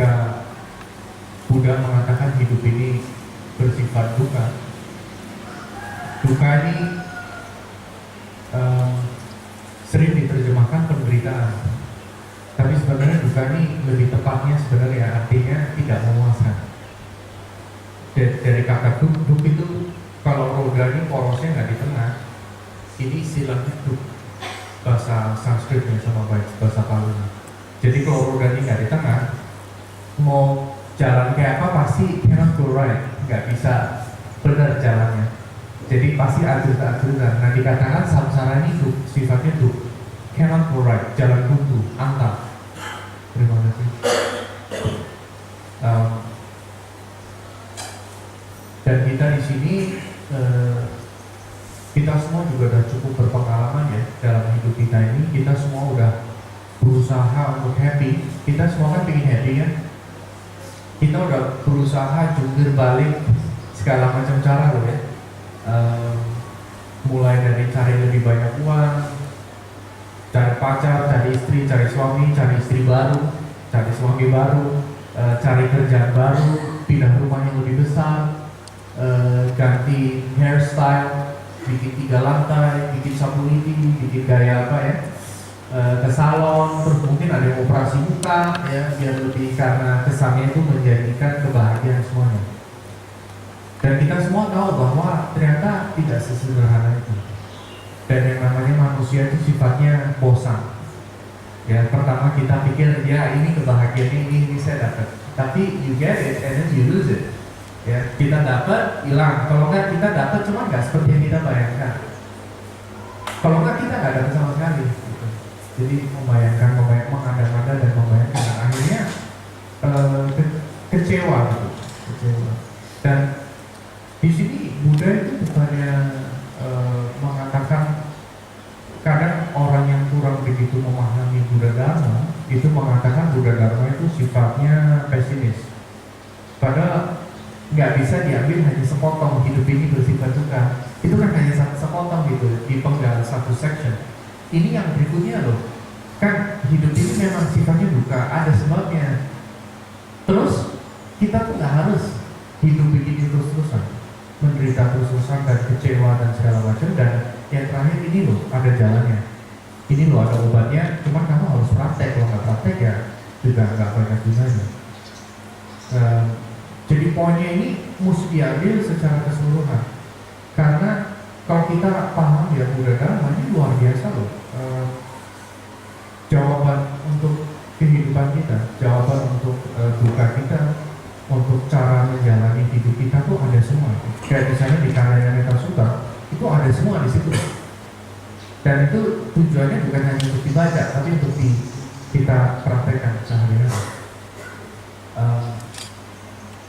ketika Buddha mengatakan hidup ini bersifat duka, duka ini sering diterjemahkan penderitaan, tapi sebenarnya duka ini lebih tepatnya sebenarnya artinya tidak memuaskan. Dari kata duk itu, kalau roda ini porosnya nggak di tengah, ini istilahnya duk, bahasa Sanskritnya sama bahasa Palinya. Jadi kalau roda ini nggak di tengah, mau jalan kayak apa pasti cannot go right, nggak bisa benar jalannya. Jadi pasti ajudan. Nah dikatakan samsara ini duk, sifatnya duk, cannot go right, jalan buntu, angka. Terima kasih. Dan kita di sini kita semua juga udah cukup berpengalaman ya dalam hidup kita ini. Kita semua udah berusaha untuk happy. Kita semua kan pengen happy kan. Kita udah berusaha jungkir balik segala macam cara loh ya. Mulai dari cari lebih banyak uang, cari pacar, cari istri, cari suami, cari istri baru, cari suami baru, cari kerjaan baru, pindah rumah yang lebih besar, ganti hairstyle, bikin 3 lantai, bikin sapu lidi, bikin gaya apa ya, ke salon, terus mungkin ada yang operasi muka ya, biar lebih, karena kesannya itu menjadikan kebahagiaan semuanya. Dan kita semua tahu bahwa ternyata tidak sesederhana itu. Dan yang namanya manusia itu sifatnya bosan. Ya, pertama kita pikir ya ini kebahagiaan ini saya dapat, tapi you get it and then you lose it. Ya, kita dapat hilang. Kalau enggak kita dapat cuma nggak seperti yang kita bayangkan. Kalau enggak kita nggak dapat sama sekali. Gitu. Jadi membayangkan, mengada-ngada dan membayangkan, dan akhirnya kecewa gitu. Kecewa. Dan di sini Buddha itu bukannya mengatakan, kadang orang yang kurang begitu memahami Buddha Dharma itu mengatakan Buddha Dharma itu sifatnya pesimis. Padahal nggak bisa diambil hanya sepotong hidup ini bersifat duka. Itu kan hanya sepotong gitu, dipenggal satu section. Ini yang berikutnya loh, kan hidup ini memang sifatnya duka, ada sebabnya. Terus kita tuh nggak harus hidup begini terus-terusan, menderita terus-terusan dan kecewa dan segala macam. Dan yang terakhir ini loh, ada jalannya. Ini loh ada obatnya, cuman kamu harus praktek. Kalau nggak praktek ya juga nggak banyak gunanya. Jadi poinnya ini mesti diambil secara keseluruhan. Karena kalau kita paham ya Buddha Dharma ini luar biasa loh. Jawaban untuk kehidupan kita, jawaban untuk duka kita, untuk cara menjalani hidup kita tuh ada semua. Kayak misalnya di karya Metta Sutta itu ada semua di situ. Dan itu tujuannya bukan hanya untuk dibaca, tapi untuk kita praktekkan sehari-hari.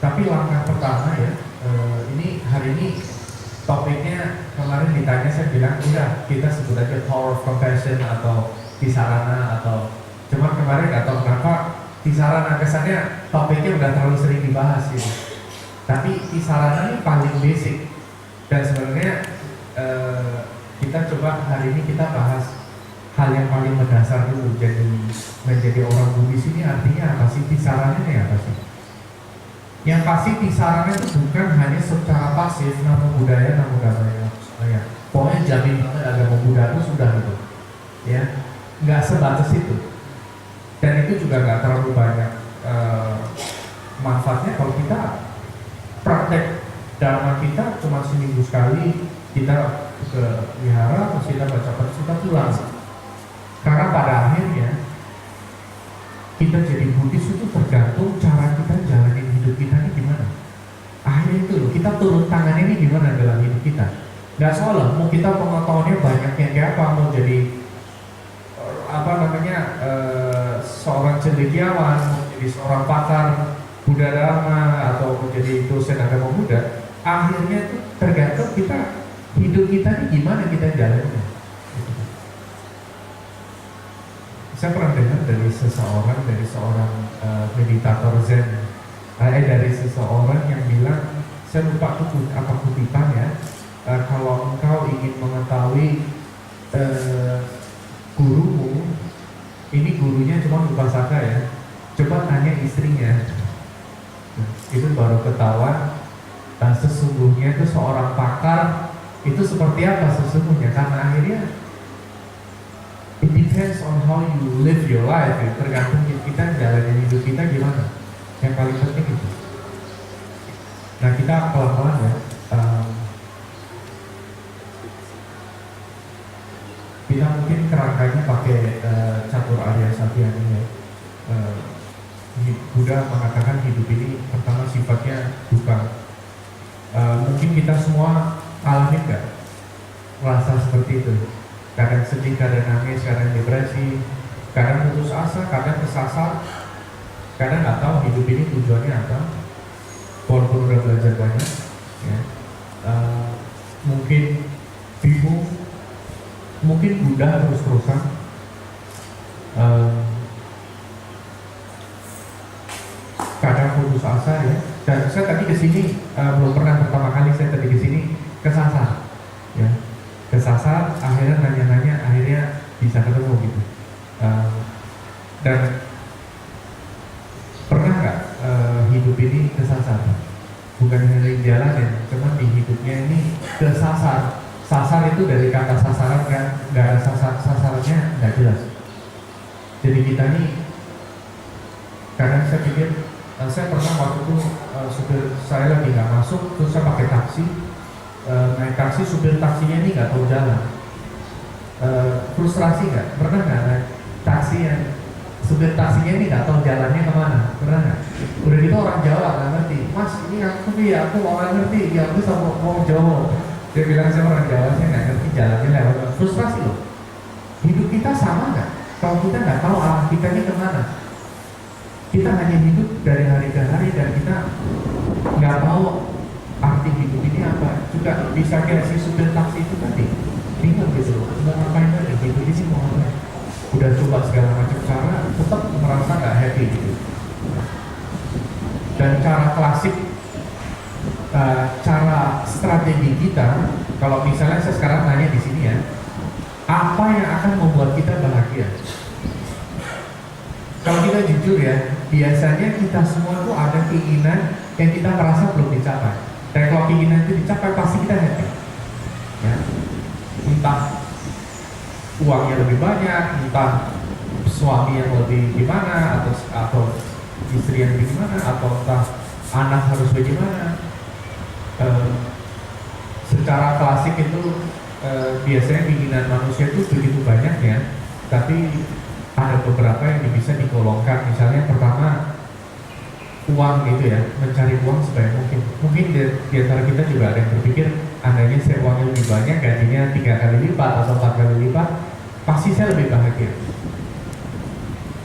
Tapi langkah pertama ya, ini hari ini topiknya kemarin ditanya saya bilang udah kita sebut aja power of compassion atau Tisarana, atau cuman kemarin nggak tahu kenapa Tisarana kesannya topiknya udah terlalu sering dibahas gitu. Tapi Tisarana ini paling basic, dan sebenarnya kita coba hari ini kita bahas hal yang paling mendasar dulu. Jadi menjadi orang Buddhis ini artinya apa sih? Tisarana ini apa sih? Yang pasti Tisarana itu bukan hanya secara pasif namo budaya namo dhamma ya. Pokoknya jamin banget agama Buddha itu sudah gitu. Ya, nggak sebatas itu. Dan itu juga nggak terlalu banyak manfaatnya kalau kita praktek dharma kita cuma seminggu sekali, kita ke wihara, terus kita baca kita pulang. Karena pada akhirnya kita jadi Buddhis itu tergantung cara kita jalanin hidup kita ini gimana. Akhirnya itu loh, kita turun tangan ini gimana dalam hidup kita. Gak salah, mau kita pengetahuannya banyaknya kayak apa, mau jadi seorang cendekiawan, mau jadi seorang pakar Buddha Dharma, atau mau jadi dosen agama Buddha, akhirnya itu tergantung kita hidup kita ini gimana kita jalanin. Saya pernah dengar dari seorang meditator Zen, dari seseorang yang bilang, saya lupa apa kutipannya, kalau engkau ingin mengetahui gurumu, ini gurunya cuma Upasaka ya, coba tanya istrinya. itu baru ketahuan sesungguhnya itu seorang pakar itu seperti apa sesungguhnya, karena akhirnya it depends on how you live your life ya. Tergantung kita jalanin hidup kita gimana, yang paling penting itu. Nah kita pelan-pelan ya, kita mungkin kerangkanya pakai catur Arya Satyani ya. Buddha mengatakan hidup ini pertama sifatnya duka. Mungkin kita semua alami nggak rasa seperti itu, kadang sedih, kadang nangis, kadang depresi, kadang putus asa, kadang kesasar, kadang nggak tahu hidup ini tujuannya apa walaupun udah belajar banyak ya. Mungkin bingung, mungkin Buddha terus-terusan, kadang putus asa ya. Dan saya tadi kesini belum pernah, pertama kali saya tadi kesini kesasar ya, kesasar, akhirnya nanya-nanya, akhirnya bisa ketemu gitu. Dan pernah nggak hidup ini kesasar? Bukan hanya jalanin, cuman di hidupnya ini kesasar. Sasar itu dari kata sasaran kan, nggak ada sasarannya, nggak jelas. Jadi kita ini kadang saya pikir, saya pernah waktu itu supir saya lagi nggak masuk, terus saya pakai taksi, naik taksi, supir taksinya ini nggak tahu jalan. Frustrasi nggak? Pernah nggak naik taksi yang supir taksinya ini nggak tahu jalannya kemana? Pernah nggak? Udah gitu orang Jawa nggak ngerti, Mas ini aku mau nggak ngerti, ya aku sama mau Jawa. Dia bilang saya orang Jawa, saya nggak ngerti jalannya lewat. Frustrasi loh. Hidup kita sama nggak? Kalau kita nggak tahu arah kita ini kemana, kita hanya hidup dari hari ke hari dan kita nggak tahu arti hidup ini apa. Juga bisa kayak si supir taksi itu tadi, bingung gitu loh, mau ngapain lagi, hidup ini sih mau ngapain. Udah coba segala macam cara, tetap merasa nggak happy gitu. Dan cara klasik, cara strategi kita, kalau misalnya saya sekarang nanya di sini ya, apa yang akan membuat kita bahagia? Kalau kita jujur ya, biasanya kita semua tuh ada keinginan yang kita merasa belum dicapai. Dan kalau keinginan itu dicapai, pasti kita happy. Ya. Entah uangnya lebih banyak, entah suami yang lebih gimana, atau istri yang lebih gimana, atau entah anak harus bagaimana. Secara klasik itu biasanya keinginan manusia itu begitu banyak ya, tapi ada beberapa yang bisa digolongkan. Misalnya pertama uang gitu ya, mencari uang sebanyak mungkin. Mungkin di antara kita juga ada yang berpikir, andainya saya uangnya lebih banyak, gajinya 3 kali lipat atau 4 kali lipat, pasti saya lebih bahagia.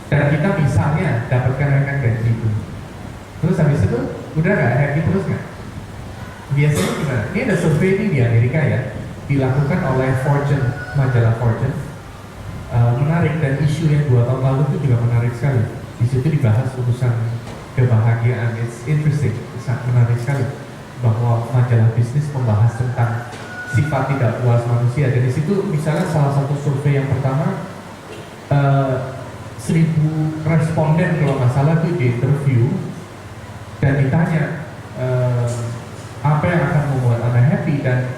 Dan kita misalnya dapat kenaikan gaji itu, terus habis itu udah nggak happy terus nggak? Biasanya gimana? Ini ada survei ini di Amerika ya, dilakukan oleh Fortune, majalah Fortune. Menarik, dan isu yang 2 tahun lalu itu juga menarik sekali. Di situ dibahas urusan kebahagiaan. It's interesting, sangat menarik sekali bahwa majalah bisnis membahas tentang sifat tidak puas manusia. Dan di situ misalnya salah satu survei yang pertama, 1000 responden kalau nggak salah itu di interview dan ditanya apa yang akan membuat Anda happy, dan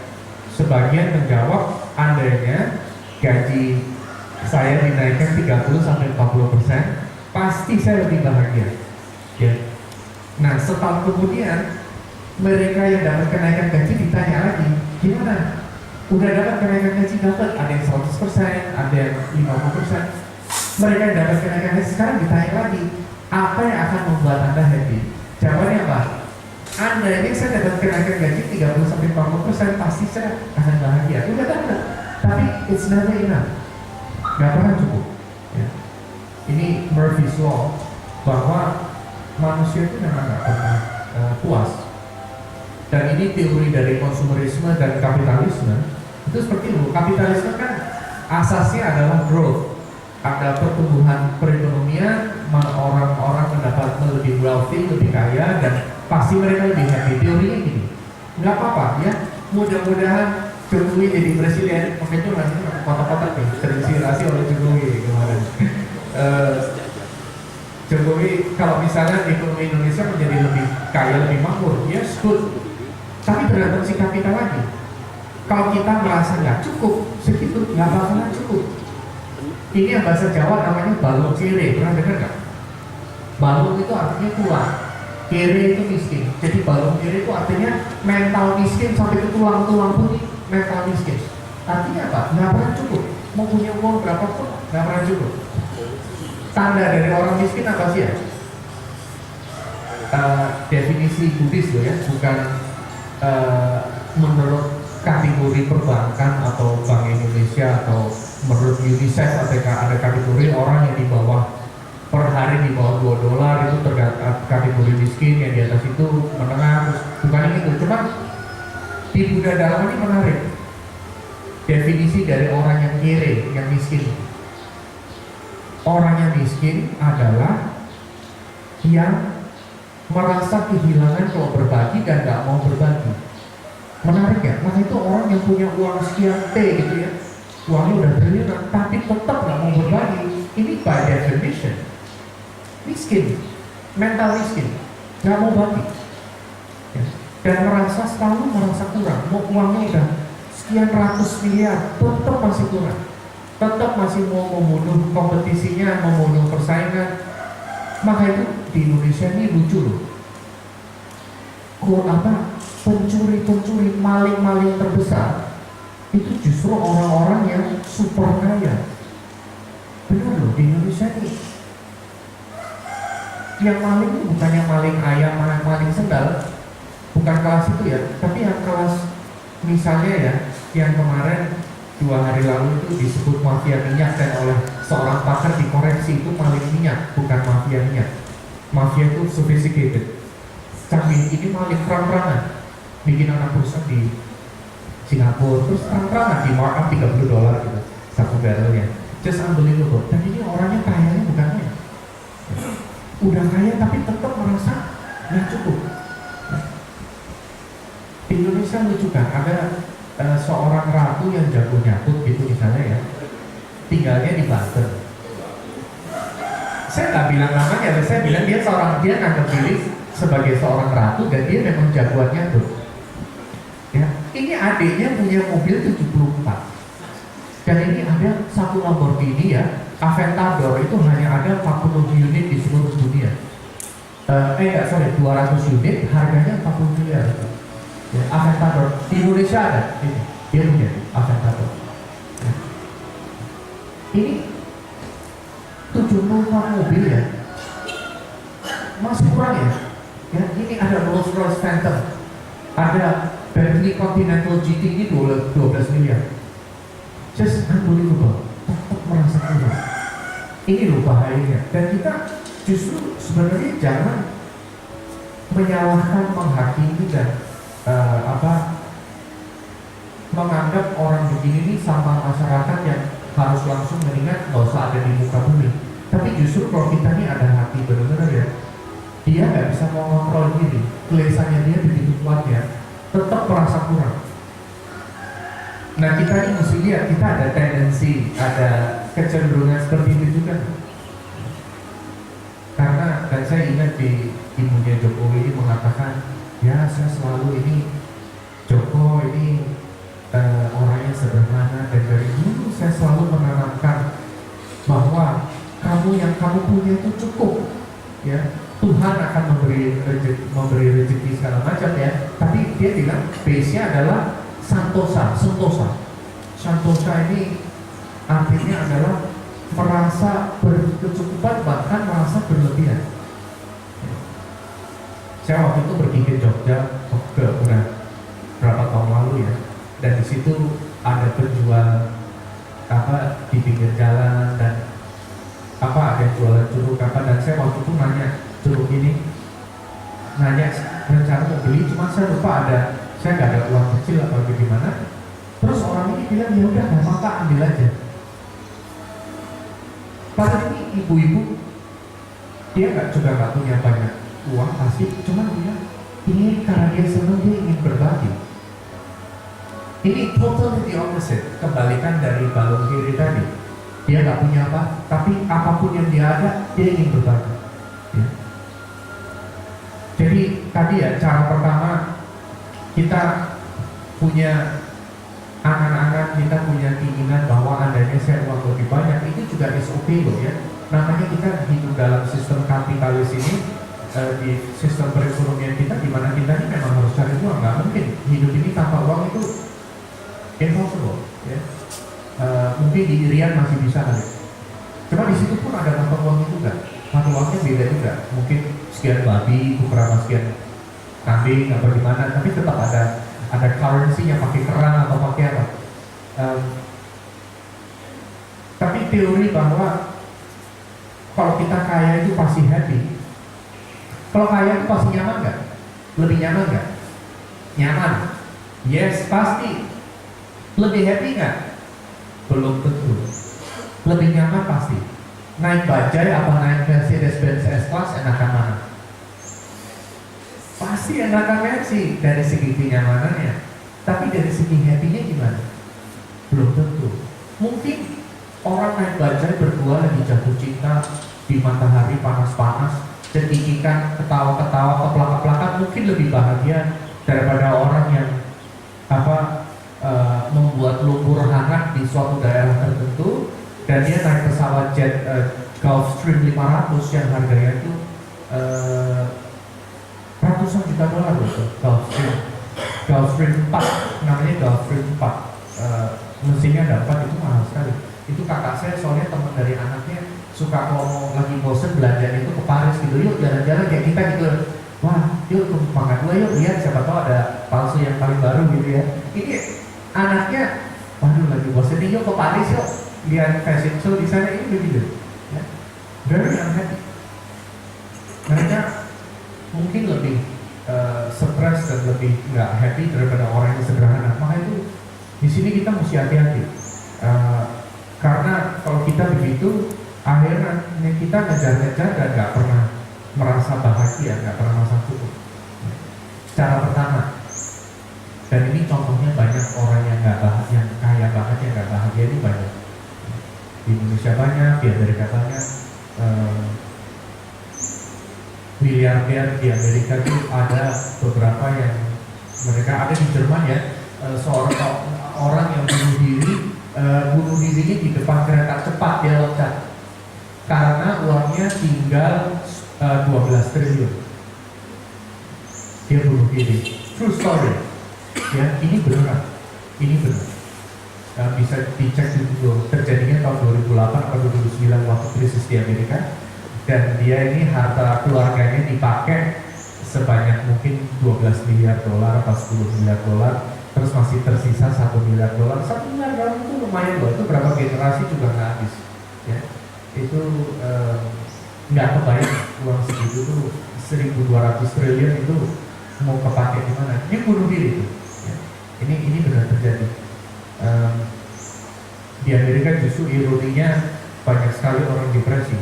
sebagian menjawab, andainya gaji saya dinaikkan 30-40%, pasti saya lebih bahagia. Ya. Nah, setahun kemudian mereka yang dapat kenaikan gaji ditanya lagi, gimana? Udah dapat kenaikan gaji? Dapat, ada yang 100%, ada yang 50%. Mereka yang dapat kenaikan gaji sekarang ditanya lagi, apa yang akan membuat Anda happy? Jawabannya apa? Anda ini saya dapat kenaikan gaji 30-40%, pasti saya akan bahagia. Udah dapat, tapi it's never enough. Gak pernah cukup ya. Ini Murphy's Law, bahwa manusia itu memang gak pernah puas. Dan ini teori dari konsumerisme dan kapitalisme. Itu seperti itu. Kapitalisme kan asasnya adalah growth, ada pertumbuhan perekonomian, orang-orang mendapat lebih wealthy, lebih kaya, dan pasti mereka lebih happy. Teorinya gini, nggak apa-apa ya, mudah-mudahan Jokowi jadi presiden. Makanya masih kotak-kotak nih, terinspirasi oleh Jokowi kemarin. Jokowi kalau misalnya ekonomi Indonesia menjadi lebih kaya, lebih makmur, yes good. Tapi tergantung sikap kita lagi. Kalau kita merasa nggak cukup, segitu nggak bakalan cukup. Ini yang bahasa Jawa namanya balung kere, pernah dengar nggak? Balung itu artinya tulang, kere itu miskin. Jadi balung kere itu artinya mental miskin sampai ke tulang-tulang pun mental miskin. Artinya apa? Nggak pernah cukup. Mau punya uang berapapun nggak pernah cukup. Tanda dari orang miskin apa sih ya? Definisi Buddhis loh ya, bukan menurut kategori perbankan atau Bank Indonesia atau menurut UNICEF ada kategori orang yang di bawah per hari di bawah $2 itu kategori miskin, yang di atas itu menengah, terus bukan itu. Cuma di Buddha Dharma ini menarik definisi dari orang yang kere, yang miskin. Orang yang miskin adalah yang merasa kehilangan kalau berbagi dan gak mau berbagi. Menarik ya? Nah itu orang yang punya uang sekian T gitu ya, uangnya udah triliunan tapi tetap gak mau berbagi. Ini by definition miskin, mental miskin, gak mau bagi ya. Dan selalu merasa kurang. Mau uangnya udah sekian ratus miliar tetap masih kurang, tetap masih mau membunuh kompetisinya, membunuh persaingan. Maka itu di Indonesia ini lucu loh. Pencuri-pencuri, maling-maling terbesar itu justru orang-orang yang super kaya. Benar loh, di Indonesia ini yang maling itu bukan yang maling ayam, maling sendal, bukan kelas itu ya, tapi yang kelas misalnya ya, yang kemarin 2 hari lalu itu disebut mafia minyak dan oleh seorang pakar dikoreksi itu maling minyak, bukan mafia minyak. Mafia itu sophisticated, canggih. Ini maling terang-terangan, bikin anak perusahaan di Singapura, terus terang-terangan di markup $30 gitu satu barrelnya, just unbelievable. Dan ini orangnya kayanya bukan kaya, udah kaya tapi tetap merasa nggak cukup. Di Indonesia lucu kan, ada seorang ratu yang jago nyatut gitu misalnya ya, tinggalnya di Banten. Saya nggak bilang namanya, saya bilang dia nganggap diri sebagai seorang ratu dan dia memang jagoan nyatut. Ya, ini adiknya punya mobil 74 dan ini ada satu Lamborghini ya, Aventador itu hanya ada 40 unit di seluruh dunia. 200 unit, harganya 40 miliar. Ya, Aventador di Indonesia ada, ini dia punya Aventador. Ya. Ini 74 mobil ya, masih kurang ya. Ya, ini ada Rolls Royce Phantom, ada Bentley Continental GT ini 12 miliar. Just unbelievable, tetap merasa kurang. Ini loh bahayanya. Dan kita justru sebenarnya jangan menyalahkan, menghakimi dan menganggap orang begini nih sama masyarakat yang harus langsung mengingat nggak usah ada di muka bumi. Tapi justru kalau kita nih ada hati benar-benar ya, dia nggak bisa mengontrol diri, kelihatannya dia begitu kuatnya, tetap merasa kurang. Nah kita ini mesti lihat, kita ada tendensi, ada kecenderungan seperti itu juga. Karena dan saya ingat di ibunya Jokowi ini mengatakan, ya saya selalu ini Joko ini orangnya sederhana, dan dari dulu saya selalu menanamkan bahwa yang kamu punya itu cukup ya, Tuhan akan memberi rezeki segala macam ya. Tapi dia bilang base-nya adalah sentosa. Ini artinya adalah merasa berkecukupan, bahkan merasa berlebihan. Saya waktu itu pergi ke Jogja udah berapa tahun lalu ya, dan di situ ada penjual di pinggir jalan dan ada jualan curug dan saya waktu itu nanya curug ini, rencana mau beli, cuma saya lupa saya nggak ada uang kecil atau bagaimana. Terus orang ini bilang ya udah nggak apa-apa, ambil aja. Padahal ini ibu-ibu, dia nggak punya banyak uang pasti, cuma dia ini karena dia senang, dia ingin berbagi. Ini totally the opposite, kebalikan dari balon kiri tadi. Dia nggak punya apa, tapi apapun yang dia ada, dia ingin berbagi. Jadi tadi ya, cara pertama kita punya angan-angan, kita punya keinginan bahwa adanya share uang lebih banyak, itu juga is okay loh ya. Namanya kita hidup dalam sistem kapitalis ini, di sistem perekonomian kita, di mana kita ini memang harus cari uang. Nggak mungkin hidup ini tanpa uang, itu impossible ya. Mungkin di Irian masih bisa kali, cuma di situ pun ada mata uangnya juga. Mata uangnya beda juga, mungkin sekian babi, beberapa sekian kambing atau gimana, tapi tetap ada currency yang pakai kerang atau pakai apa. Tapi teori bahwa kalau kita kaya itu pasti happy. Kalau kaya itu pasti nyaman nggak? Lebih nyaman nggak? Nyaman. Yes, pasti. Lebih happy nggak? Belum tentu. Lebih nyaman pasti. Naik bajai apa naik Mercedes-Benz S-Class enakan mana? Pasti enakan Mercy dari segi kenyamanannya. Tapi dari segi happy-nya gimana? Belum tentu. Mungkin orang naik bajai berdua lagi jatuh cinta di matahari panas-panas, cekikikan, ketawa-ketawa, keplak-keplakan, mungkin lebih bahagia daripada orang yang membuat lumpur hangat di suatu daerah tertentu, dan dia naik pesawat jet Gulfstream 500 yang harganya itu ratusan juta dolar loh. Gulfstream 4 namanya, Gulfstream 4, mesinnya ada 4, itu mahal sekali. Itu kakak saya soalnya teman dari anaknya suka kalau lagi bosen belanjanya itu ke Paris gitu, yuk jalan-jalan kayak kita gitu. Wah, yuk ke Mangga 2 yuk, lihat siapa tahu ada palsu yang paling baru gitu ya. Ini anaknya, waduh lagi bosen nih, yuk ke Paris yuk, lihat fashion show di sana, ini begitu. Ya. Very unhappy. Mereka mungkin lebih stres dan lebih nggak happy daripada orang yang sederhana. Maka itu di sini kita mesti hati-hati. Karena kalau kita begitu, akhirnya kita ngejar-ngejar dan nggak pernah merasa bahagia, nggak pernah merasa cukup. Cara pertama, dan ini contohnya banyak orang yang nggak bahagia, yang kaya banget yang nggak bahagia ini banyak. Di Indonesia banyak, di Amerika banyak. Miliarder di Amerika itu ada beberapa yang mereka ada di Jerman ya, seorang orang yang bunuh dirinya di depan kereta cepat, dia loncat karena uangnya tinggal 12 triliun. Dia bunuh diri. True story. Ya, ini beneran. Ini benar. Bisa dicek di Google. Terjadinya tahun 2008 atau 2009 waktu krisis di Amerika. Dan dia ini harta keluarganya dipakai sebanyak mungkin 12 miliar dolar atau 10 miliar dolar. Terus masih tersisa 1 miliar dolar. 1 miliar dolar itu lumayan loh. Itu berapa generasi juga nggak habis. Ya. Itu nggak kebayang uang segitu tuh 1.200 triliun itu mau kepake di mana? Dia bunuh diri itu. Ya. Ini benar terjadi. Di Amerika justru ironinya banyak sekali orang depresi.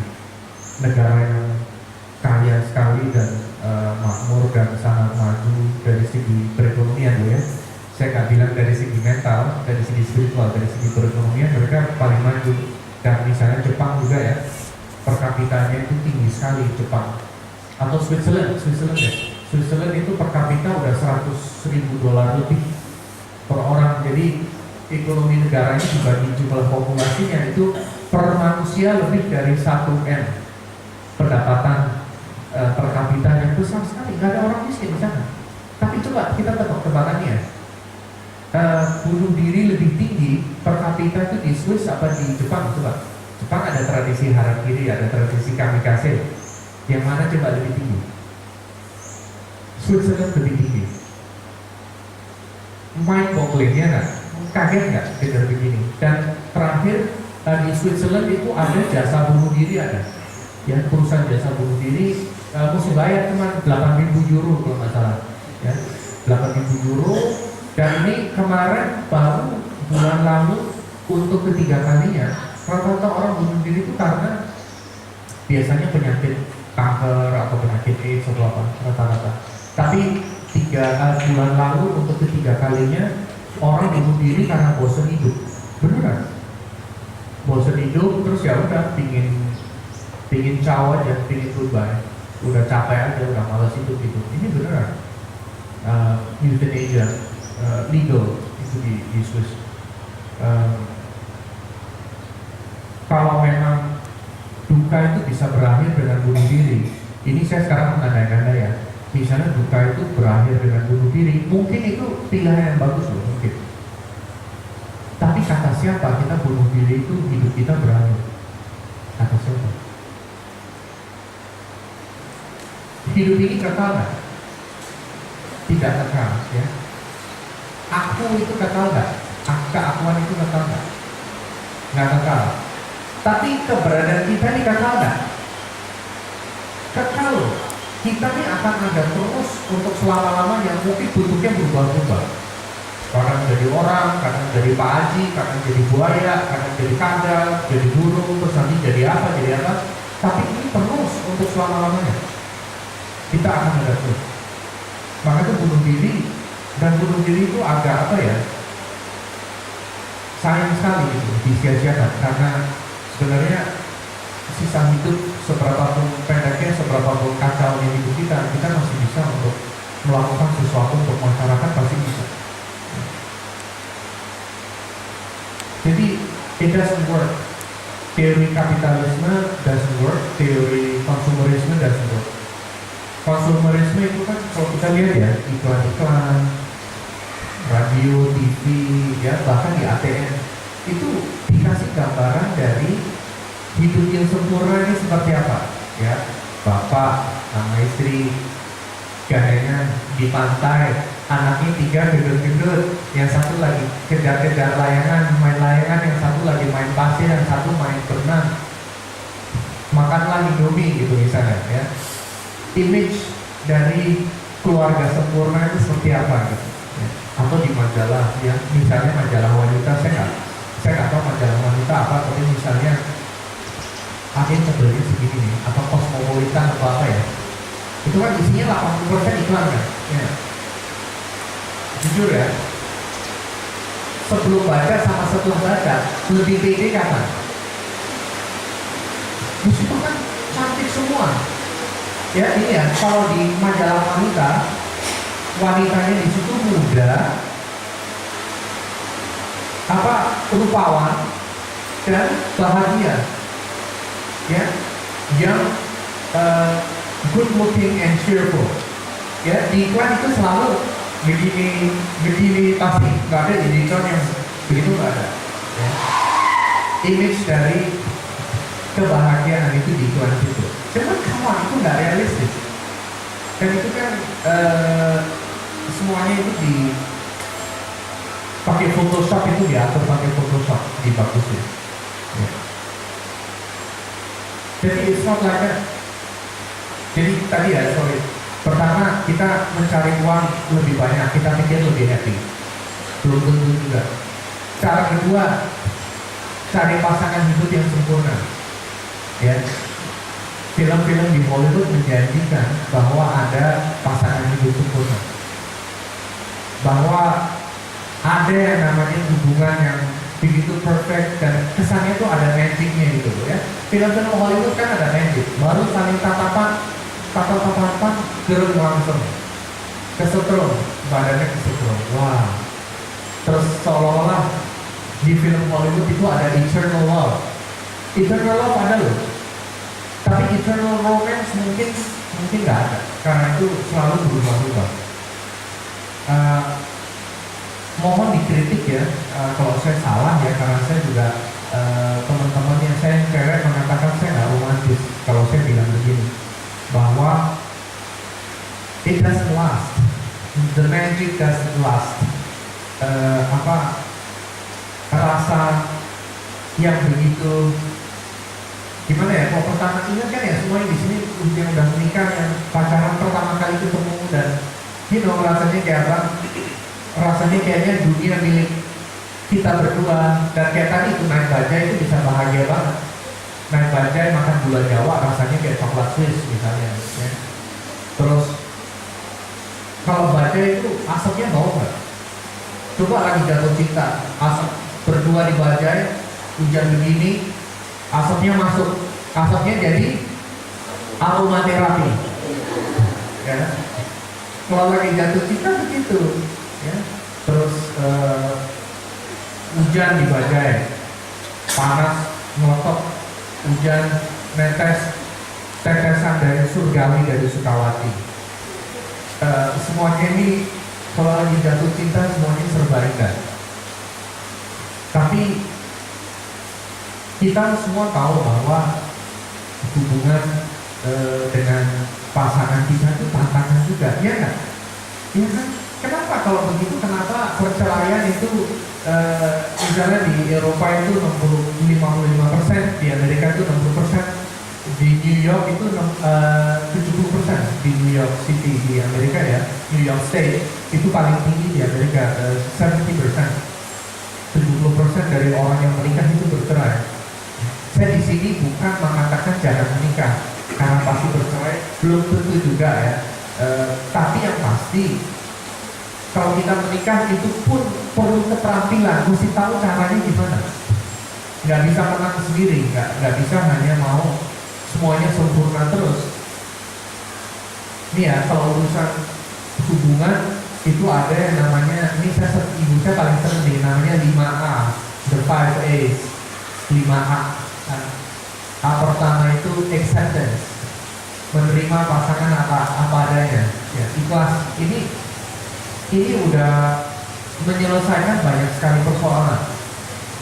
Negara yang kaya sekali dan makmur dan sangat maju dari segi perekonomian ya. Saya nggak bilang dari segi mental, dari segi spiritual, dari segi perekonomian mereka paling maju. Dan misalnya Jepang juga ya, per kapitanya itu tinggi sekali Jepang. Atau Switzerland ya. Switzerland itu per kapita udah 100.000 dolar lebih per orang. Jadi ekonomi negaranya dibagi jumlah populasinya itu per manusia lebih dari 1 M. Pendapatan per kapita yang besar sekali, nggak ada orang miskin di sana. Tapi coba kita tebak-tebakannya, bunuh diri lebih tinggi per kapita itu di Swiss apa di Jepang? Coba. Jepang ada tradisi harakiri, ada tradisi kamikaze. Yang mana coba lebih tinggi? Switzerland lebih tinggi. Mind boggling ya nggak? Kaget nggak dengar begini? Dan terakhir di Switzerland itu ada jasa bunuh diri ada. Ya, perusahaan jasa bunuh diri mesti bayar cuma 8.000 euro kalau nggak salah ya, 8.000 euro. Dan ini kemarin baru bulan lalu untuk ketiga kalinya. Rata-rata orang bunuh diri itu karena biasanya penyakit kanker atau penyakit AIDS atau apa rata-rata. Tapi bulan lalu untuk ketiga kalinya orang bunuh diri karena bosan hidup. Beneran bosan hidup, terus ya udah pingin caw aja, pingin goodbye. udah capek aja, udah malas hidup gitu. Ini beneran euthanasia legal itu di Swiss. Kalau memang duka itu bisa berakhir dengan bunuh diri, ini saya sekarang mengandai-andai ya. Misalnya duka itu berakhir dengan bunuh diri, mungkin itu pilihan yang bagus loh, mungkin. Tapi kata siapa kita bunuh diri itu hidup kita berakhir? Kata siapa? Hidup ini kekal nggak? Tidak kekal, ya. Aku itu kekal nggak? Keakuan itu kekal nggak? Nggak kekal. Tapi keberadaan kita ini kekal nggak? Kekal loh. Kita ini akan ada terus untuk selama-lamanya, mungkin bentuknya berubah-ubah. Kadang jadi orang, kadang jadi Pak Haji, kadang jadi buaya, kadang jadi kadal, jadi burung, terus nanti jadi apa. Tapi ini terus untuk selama-lamanya. Kita akan ada terus. Maka itu bunuh diri, dan bunuh diri itu agak apa ya? Sayang sekali gitu, disia-siakan, karena sebenarnya sisa hidup seberapapun pendeknya, seberapapun kacau di hidup kita masih bisa untuk melakukan sesuatu untuk masyarakat, pasti bisa. Jadi it doesn't work. Teori kapitalisme doesn't work, teori konsumerisme doesn't work. Konsumerisme itu kan kalau kita lihat ya, iklan-iklan, radio, TV, ya bahkan di ATM itu dikasih gambaran dari hidup yang sempurna ini seperti apa, ya. Bapak sama istri gadanya di pantai, anaknya 3 gendut-gendut, yang satu lagi kejar-kejar layangan, main layangan, yang satu lagi main pasir, yang satu main berenang, makanlah Indomie gitu misalnya, ya. Image dari keluarga sempurna itu seperti apa gitu, ya. Atau di majalah, ya misalnya majalah wanita, saya nggak tahu majalah wanita apa, tapi misalnya ada yang tebelnya segini nih, atau Cosmopolitan atau apa ya, itu kan isinya 80% iklan kan, ya. Jujur ya, sebelum baca sama setelah baca lebih pede kapan? Di situ kan cantik semua, ya. Ini ya, kalau di majalah wanita, wanitanya di situ muda, rupawan dan bahagia, ya, yang good looking and cheerful, ya. Di iklan itu selalu begini pasti, nggak ada di iklan yang begitu, nggak ada, ya. Image dari kebahagiaan itu di iklan itu, cuman kawan itu nggak realistis, dan itu kan semuanya itu pakai Photoshop, itu diatur pakai Photoshop, dibagusin, ya. Jadi it's not like that. Jadi tadi ya, pertama kita mencari uang lebih banyak, kita pikir lebih happy, belum tentu juga. Cara kedua, cari pasangan hidup yang sempurna, ya. Film-film di Hollywood menjanjikan bahwa ada pasangan hidup sempurna, bahwa ada yang namanya hubungan yang begitu perfect, dan kesannya tuh ada magicnya gitu ya. Film-film Hollywood kan ada magic, baru saling tatapan, gerung langsung kesetrum, badannya kesetrum, wah. Terus seolah-olah di film Hollywood itu ada eternal love ada loh, tapi eternal romance mungkin nggak ada, karena itu selalu berubah-ubah. Mohon dikritik ya, kalau saya salah ya, karena saya juga teman-teman yang saya cewek mengatakan saya nggak romantis kalau saya bilang begini, bahwa it doesn't last, the magic doesn't last. Rasa yang begitu gimana ya, kalau pertama ingat kan ya, semuanya di sini yang udah menikah, yang pacaran pertama kali ketemu, dan rasanya kayak apa? Rasanya kayaknya dunia milik kita berdua, dan kayak tadi itu naik bajai itu bisa bahagia banget. Naik bajai makan gula Jawa rasanya kayak coklat Swiss misalnya, ya. Terus kalau bajai itu asapnya bau nggak? Coba lagi jatuh cinta, asap berdua di bajai, hujan begini, asapnya masuk, asapnya jadi aromaterapi. Ya. Kalau lagi jatuh cinta begitu. Ya. Terus hujan di badai, panas melotot, hujan netes, tetesan dari surgawi dari Sukawati. Semuanya ini kalau lagi jatuh cinta semuanya serba indah. Tapi kita semua tahu bahwa hubungan dengan pasangan kita itu tantangan juga, ya kan? Ya kan? Kenapa kalau begitu? Kenapa perceraian itu misalnya di Eropa itu 55%, di Amerika itu 60%, di New York itu 70%, di New York City di Amerika ya, New York State itu paling tinggi di Amerika, 70%. 70% dari orang yang menikah itu bercerai. Saya di sini bukan mengatakan jangan menikah, karena pasti bercerai belum tentu juga ya. Tapi yang pasti kalau kita menikah itu pun perlu keterampilan, mesti tahu caranya gimana. Nggak bisa menang sendiri, nggak bisa hanya mau semuanya sempurna terus. Ini ya kalau urusan hubungan itu ada yang namanya, ini ibu saya paling sering nih, namanya 5A, the 5 A's, 5A. A pertama itu acceptance, menerima pasangan apa adanya, ya, ikhlas. Ini udah menyelesaikan banyak sekali persoalan.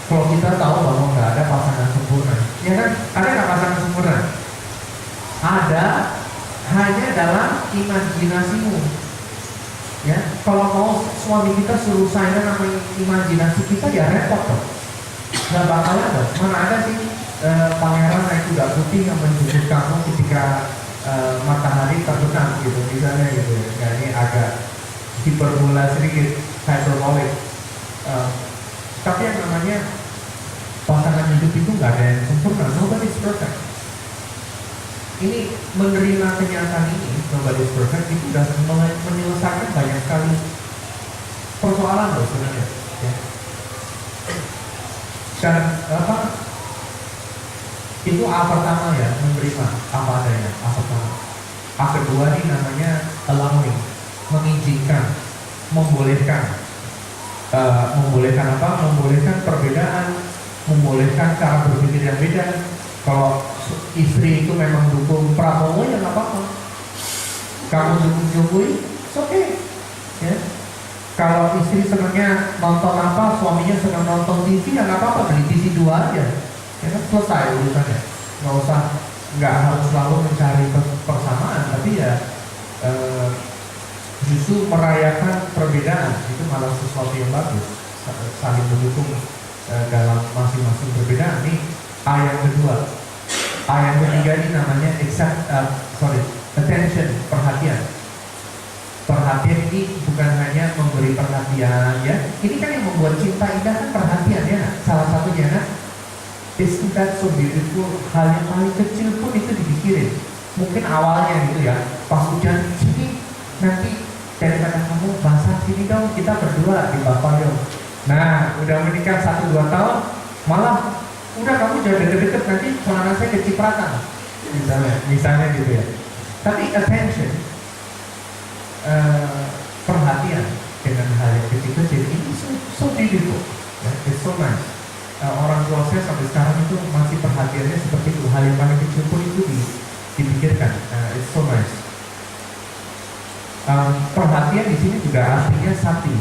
Kalau kita tahu bahwa nggak ada pasangan sempurna, ya kan? Ada nggak pasangan sempurna? Ada, hanya dalam imajinasimu. Ya, kalau mau suami kita suruh saya nama imajinasi kita ya repot dong. Nggak bakal ada. Mana ada sih pangeran naik kuda putih yang menjemput kamu ketika matahari terbenam gitu, misalnya gitu. Ya, ini agak hiperbola sedikit, hyperbolic. Tapi yang namanya pasangan hidup itu nggak ada yang sempurna, nobody's perfect. Ini menerima kenyataan ini, nobody's perfect, itu sudah menyelesaikan banyak sekali persoalan loh sebenarnya. Ya. Dan itu A pertama ya, menerima apa adanya, A pertama. A kedua ini namanya allowing, mengizinkan, membolehkan. Membolehkan apa? Membolehkan perbedaan, membolehkan cara berpikir yang beda. Kalau istri itu memang dukung Prabowo ya nggak apa-apa. Kamu dukung Jokowi, it's okay. Ya. Kalau istri senangnya nonton apa, suaminya senang nonton TV ya nggak apa-apa, beli TV 2 aja. Ya kan selesai urusannya. Nggak harus selalu mencari persamaan, tapi ya justru merayakan perbedaan itu malah sesuatu yang bagus, saling mendukung dalam masing-masing perbedaan. Ini A yang kedua. A yang ketiga ini namanya attention, perhatian. Perhatian ini bukan hanya memberi perhatian ya. Ini kan yang membuat cinta indah kan perhatian ya. Salah satunya kan, isn't that so beautiful? Hal yang paling kecil pun itu dipikirin. Mungkin awalnya gitu ya, pas hujan sini nanti daripada kamu basah sini dong, kita berdua di pavilion. Nah, udah menikah 1-2 tahun, malah udah kamu jangan deket-deket, nanti celana saya kecipratan, misalnya gitu ya. Tapi attention, perhatian dengan hal yang kecil-kecil ini so beautiful, ya, it's so nice. Orang tua saya sampai sekarang itu masih perhatiannya seperti itu, hal yang paling kecil pun itu dipikirkan. It's so nice. Perhatian di sini juga artinya sakti,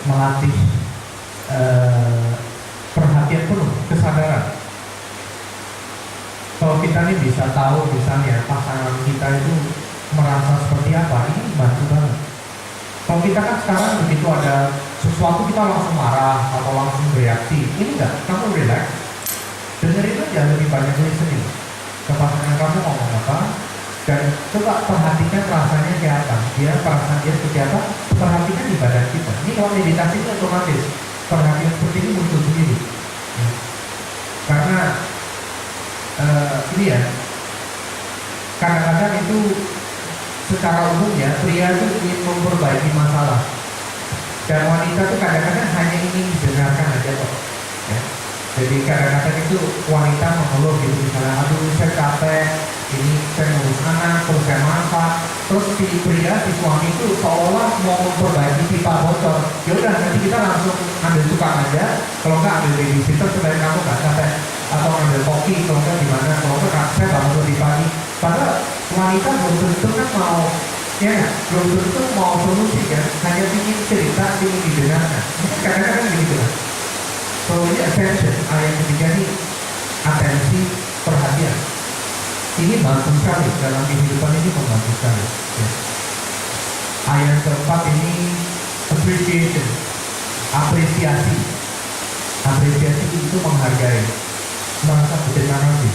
melatih perhatian penuh, kesadaran. Kalau kita nih bisa tahu misalnya pasangan kita itu merasa seperti apa, ini bantu banget. Kalau kita kan sekarang begitu ada sesuatu kita langsung marah atau langsung bereaksi, ini enggak, kamu relax, dengerin aja, lebih banyak listening ke pasangan kamu ngomong apa, dan coba perhatikan rasanya kayak apa, perasaan dia seperti apa, perhatikan di badan kita. Ini kalau meditasi itu otomatis perhatian seperti ini muncul sendiri. Karena ini ya, kadang-kadang itu secara umum ya, pria itu ingin memperbaiki masalah, dan wanita itu kadang-kadang hanya ingin didengarkan aja kok. Ya. Jadi kadang-kadang itu wanita mengeluh gitu, misalnya, aduh saya capek, ini saya ngurus anak, terus saya masak, terus si pria, si suami itu seolah mau memperbaiki pipa bocor. Ya udah nanti kita langsung ambil tukang aja, kalau nggak ambil babysitter supaya kamu nggak capek, atau ambil koki, kalau nggak gimana, kalau nggak saya bangun lebih pagi. Padahal wanita belum tentu kan mau, ya nggak? Belum tentu mau solusi kan, hanya ingin cerita, ingin didengarkan. Kadang-kadang kan begitu kan. So ini attention, ayat ketiga ini atensi, perhatian. Ini bantu sekali dalam kehidupan ini, membantu sekali. Ya. Ayat keempat ini appreciation, apresiasi. Apresiasi itu menghargai, merasa berterima kasih.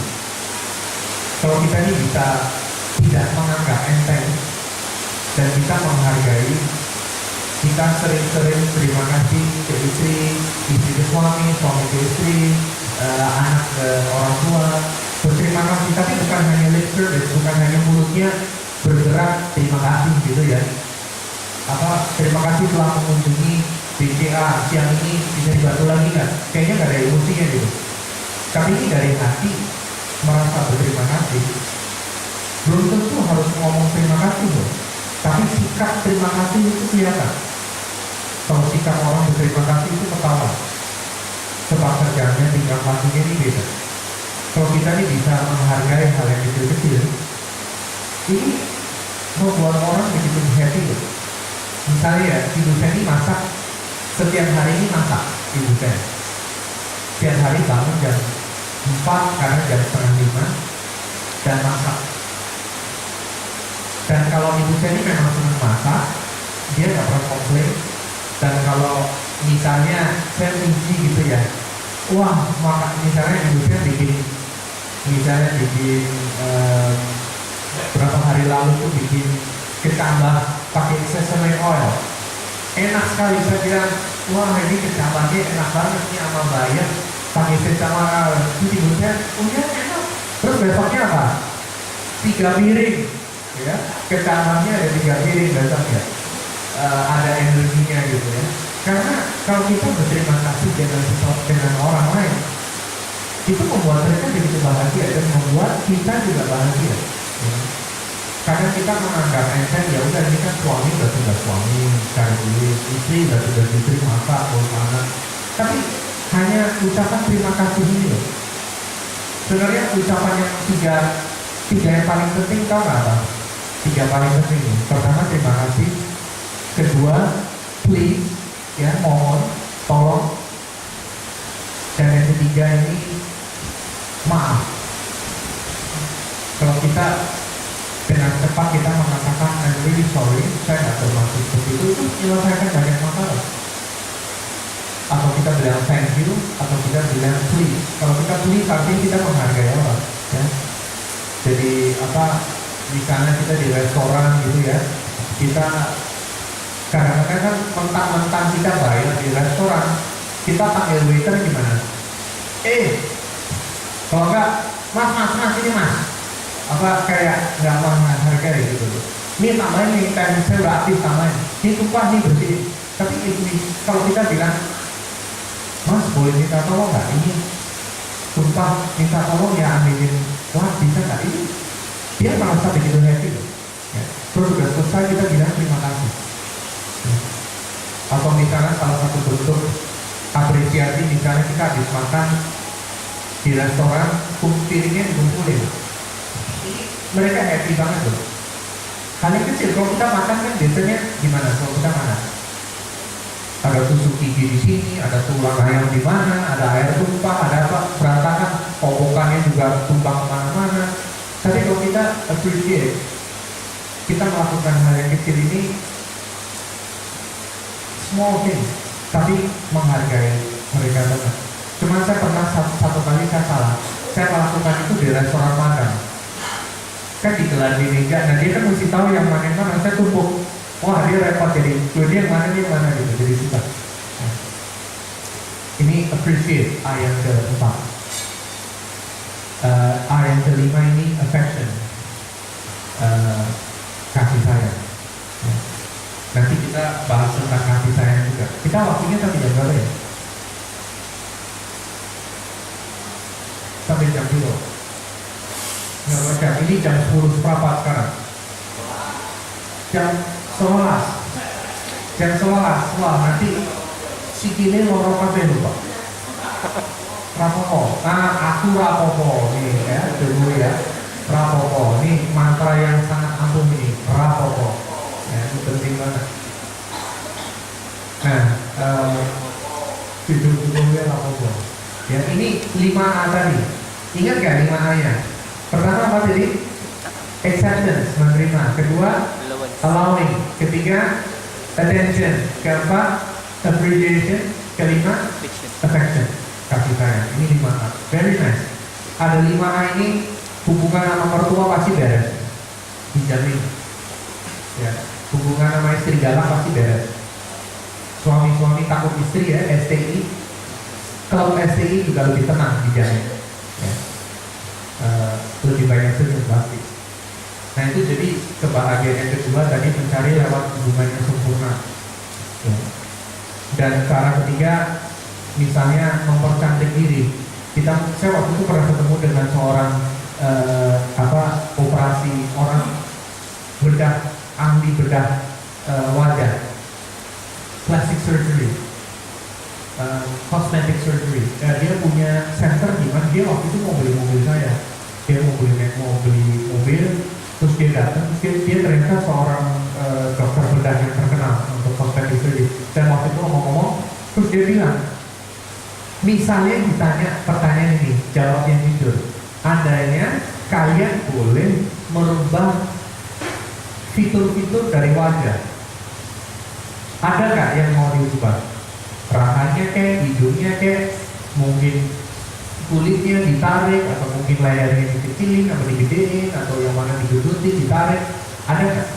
Kalau kita ini bisa tidak menganggap enteng dan kita menghargai, kita sering-sering terima kasih ke istri, istri ke suami, suami ke istri, anak ke orang tua, berterima kasih. Tapi bukan hanya lip service, bukan hanya mulutnya bergerak terima kasih gitu ya. Terima kasih telah mengunjungi BCA siang ini, bisa dibantu lagi nggak? Kayaknya nggak ada emosinya gitu. Tapi ini dari hati merasa berterima kasih. Belum tentu harus ngomong terima kasih loh, tapi sikap terima kasih itu kelihatan. Kalau sikap orang berterima kasih itu ketawa. Sebab kerjanya tinggal lakunya ini beda. Kalau kita ini bisa menghargai hal yang kecil-kecil, ini membuat orang begitu happy loh. Misalnya ya, ibu saya ini masak, setiap hari ini masak ibu saya. Setiap hari bangun jam 4 karena jam setengah 5 dan masak. Dan kalau ibu saya ini memang senang masak, dia nggak pernah komplain. Dan kalau misalnya saya puji gitu ya, wah misalnya ibu saya bikin berapa hari lalu tuh bikin kecambah pakai sesame oil, enak sekali. Saya bilang, wah ini kecambahnya enak banget nih sama bayam pakai sesame oil. Terus ibu saya, oh ya enak. Terus besoknya apa? 3 piring, ya kecambahnya ada 3 piring besoknya. Ada energinya gitu ya. Karena kalau kita berterima kasih dengan orang lain, itu membuat mereka begitu bahagia dan membuat kita juga bahagia. Ya. Kadang kita menganggap enteng, ya udah ini kan suami udah tugas suami, cari duit, istri udah tugas istri, masak, urus anak. Tapi hanya ucapan terima kasih ini loh. Sebenarnya ucapan yang tiga yang paling penting tahu nggak apa? 3 paling penting. Pertama terima kasih, kedua please, ya mohon, tolong, dan yang ketiga ini maaf. Kalau kita dengan cepat kita mengatakan I'm really sorry, saya nggak bermaksud seperti itu menyelesaikan banyak masalah. Atau kita bilang thank you, atau kita bilang please. Kalau kita please artinya kita menghargai orang, ya. Jadi misalnya kita di restoran gitu ya, kita kadang-kadang kan mentang-mentang kita bayar di restoran, kita panggil waiter gimana? Kalau enggak, mas ini mas, kayak nggak menghargai gitu. Ini tambahin nih, kan saya udah aktif tambahin. Ini tumpah nih bersih. Tapi ini kalau kita bilang, mas boleh minta tolong nggak? Ini tumpah, minta tolong ya ambilin. Wah bisa nggak? Ini dia merasa begitu happy loh. Ya. Terus sudah selesai kita bilang terima kasih. Atau misalnya salah satu bentuk apresiasi, misalnya kita habis makan di restoran, piringnya dikumpulin. Mereka happy banget loh. Hal yang kecil, kalau kita makan kan biasanya gimana? Kalau kita makan, ada tusuk gigi di sini, ada tulang ayam di mana, ada air tumpah, ada apa berantakan, kobokannya juga tumpah kemana-mana. Tapi kalau kita appreciate, kita melakukan hal yang kecil ini, small thing, tapi menghargai mereka banget. Cuma saya pernah satu kali saya salah, saya melakukan itu di restoran makan. Kan digelar di meja, nah dia kan mesti tahu yang mana yang mana, saya tumpuk. Wah dia repot, jadi dia yang mana gitu, jadi susah. Nah, ini appreciate, ayat keempat. Ayat kelima ini affection, kasih sayang. Nanti kita bahas tentang kasih sayang juga. Kita waktunya sampai jam berapa ya? Sampai jam 2. Nggak jam ini jam 10 seperempat sekarang. Jam 11. Jam 11. Wah, nanti sikile loro kabeh lho, Pak. Rapopo. Nah, aku rapopo nih ya, dulu ya. Rapopo. Ini mantra yang sangat ampuh ini. Rapopo. Ya, ini penting banget. Nah, judul-judulnya rapopo. Ya, ini 5A tadi. Ingat gak 5A-nya? Pertama apa tadi? Acceptance, menerima. Kedua, allowing. Ketiga, attention. Keempat, appreciation. Kelima, affection. Kasih sayang. Ini 5A. Very nice. Ada 5A ini, hubungan sama mertua pasti beres. Dijamin. Ya, hubungan sama istri galak pasti beres. Suami-suami takut istri ya, STI. Kalau STI juga lebih tenang dijamin. Ya. Lebih banyak senyum pasti. Nah itu jadi kebahagiaan yang kedua tadi mencari lewat hubungan yang sempurna. Ya. Dan cara ketiga misalnya mempercantik diri. Saya waktu itu pernah ketemu dengan seorang operasi orang ahli bedah wajah, plastic surgery, cosmetic surgery. Dia punya center di mana dia waktu itu mau beli mobil saya. Dia mau beli mobil, terus dia datang, dia ternyata seorang dokter bedah yang terkenal untuk cosmetic surgery. Dan waktu itu ngomong-ngomong, terus dia bilang, misalnya ditanya pertanyaan ini, jawabnya jujur. Andainya kalian boleh merubah fitur-fitur dari wajah, ada nggak yang mau diubah? Rahanya kayak, hidungnya kayak, mungkin kulitnya ditarik, atau mungkin layarnya dikecilin, atau digedein, atau yang mana digedutin, ditarik, ada nggak?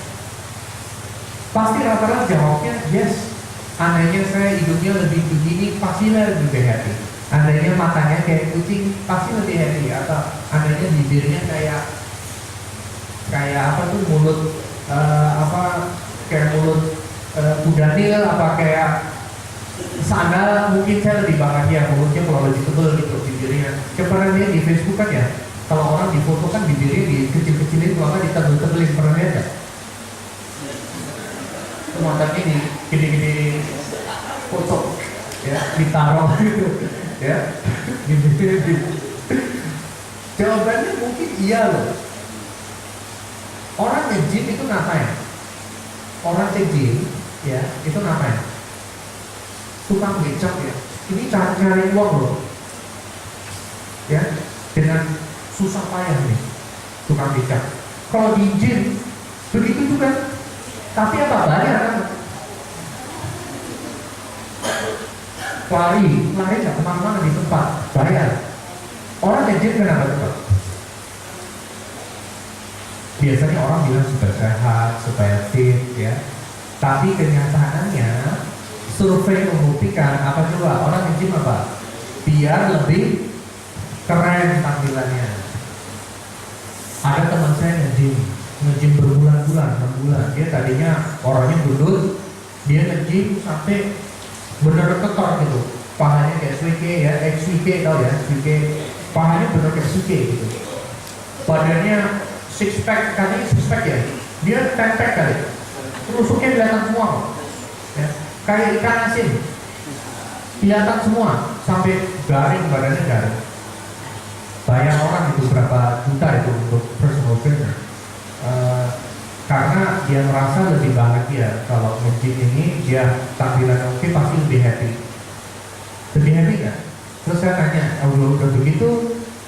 Pasti rata-rata jawabnya yes. Andainya saya hidungnya lebih begini, pasti lebih happy. Andainya matanya kayak kucing, pasti lebih happy. Atau andainya bibirnya kayak mulut kayak mulut kudanil, apa kayak sandal, mungkin saya lebih bahagia mulutnya kalau lebih tebal gitu bibirnya. Pernah lihat di Facebook kan ya, kalau orang difoto kan bibirnya dikecil-kecilin, kalau nggak ditebel-tebelin, pernah lihat nggak? Matanya ini gede-gede foto ya, ditaruh gitu ya, bibirnya jawabannya mungkin iya loh. Orang nge-gym itu ngapain? Orang nge-gym ya, itu ngapain? Tukang becak ya, ini cari uang loh ya, dengan susah payah nih tukang becak. Kalau di gym begitu juga, tapi apa bayar kan? Lari nggak kemana-mana di tempat, bayar. Orang nge-gym kenapa cepat? Biasanya orang bilang supaya sehat, supaya fit ya. Tapi kenyataannya survei membuktikan apa coba? Orang nge-gym apa? Biar lebih keren tampilannya. Ada teman saya nge-gym berbulan-bulan, 6 bulan. Dia tadinya orangnya gendut, dia nge-gym sampai bener ketor gitu. Pahanya kayak Swike ya, Swike tau ya, Swike. Pahanya bener kayak Swike gitu. Badannya six pack, katanya six pack ya. Dia 10 pack kali. Rusuknya kelihatan semua. Ya. Kayak ikan asin. Kelihatan semua sampai garing, badannya garing. Bayar orang itu berapa juta itu untuk personal trainer. Karena dia merasa lebih bahagia kalau nge-gym ini dia tampilan oke, pasti lebih happy. Lebih happy kan? Terus saya tanya, udah begitu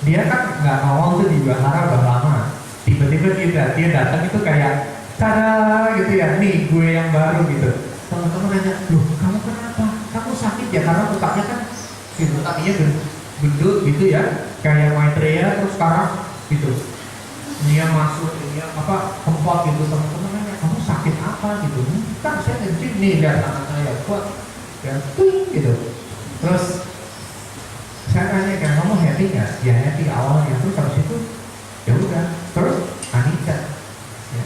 dia kan nggak awal tuh dibahara udah lama. Tiba-tiba dia datang itu kayak tada gitu ya, nih gue yang baru gitu. Teman-teman nanya, loh kamu kenapa? Kamu sakit ya? Karena otaknya kan gitu, otaknya gendut gitu ya, kayak Maitreya, terus sekarang gitu. Dia masuk, kempot gitu. Teman-teman nanya, kamu sakit apa gitu? Kan saya nge-gym nih, lihat tangan saya kuat ya, gitu. Terus saya tanya kan, kamu happy nggak? Ya happy awalnya. Terus habis itu ya udah. Terus Anita ya,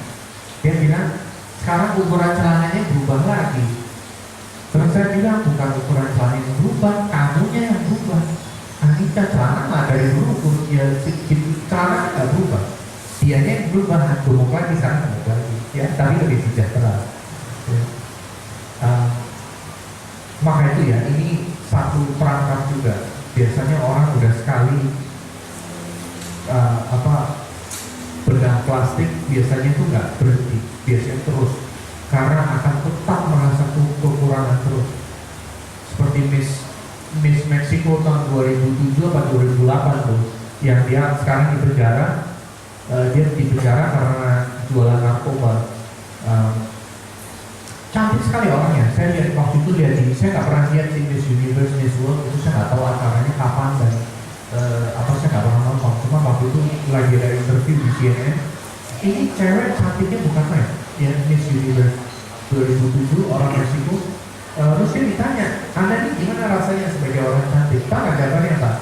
dia bilang sekarang ukuran celananya berubah lagi. Terus saya bilang bukan ukuran celana yang berubah, kamunya yang berubah. Anita celana mah dari dulu ya celana nggak berubah. Dianya yang berubah, gemuk lagi, sekarang gemuk lagi, ya, tapi lebih sejahtera. Ya. Maka itu ya, ini satu perangkat juga. Biasanya orang udah sekali bedah plastik, biasanya tuh nggak berhenti, biasanya terus, karena akan tetap merasa kekurangan terus. Seperti Miss Meksiko tahun 2007 atau 2008 tuh, yang dia sekarang di penjara. Dia di penjara karena jualan narkoba. Cantik sekali orangnya. Saya lihat waktu itu, saya nggak pernah lihat di Miss Universe, Miss World itu, saya nggak tahu acaranya kapan dan saya nggak pernah nonton. Cuma waktu itu lagi ada interview di CNN. Ini cewek cantiknya bukan main, ya, Miss Universe 2007 orang Meksiko. Terus dia ditanya, Anda nih gimana rasanya sebagai orang cantik? Tahu nggak jawabannya apa?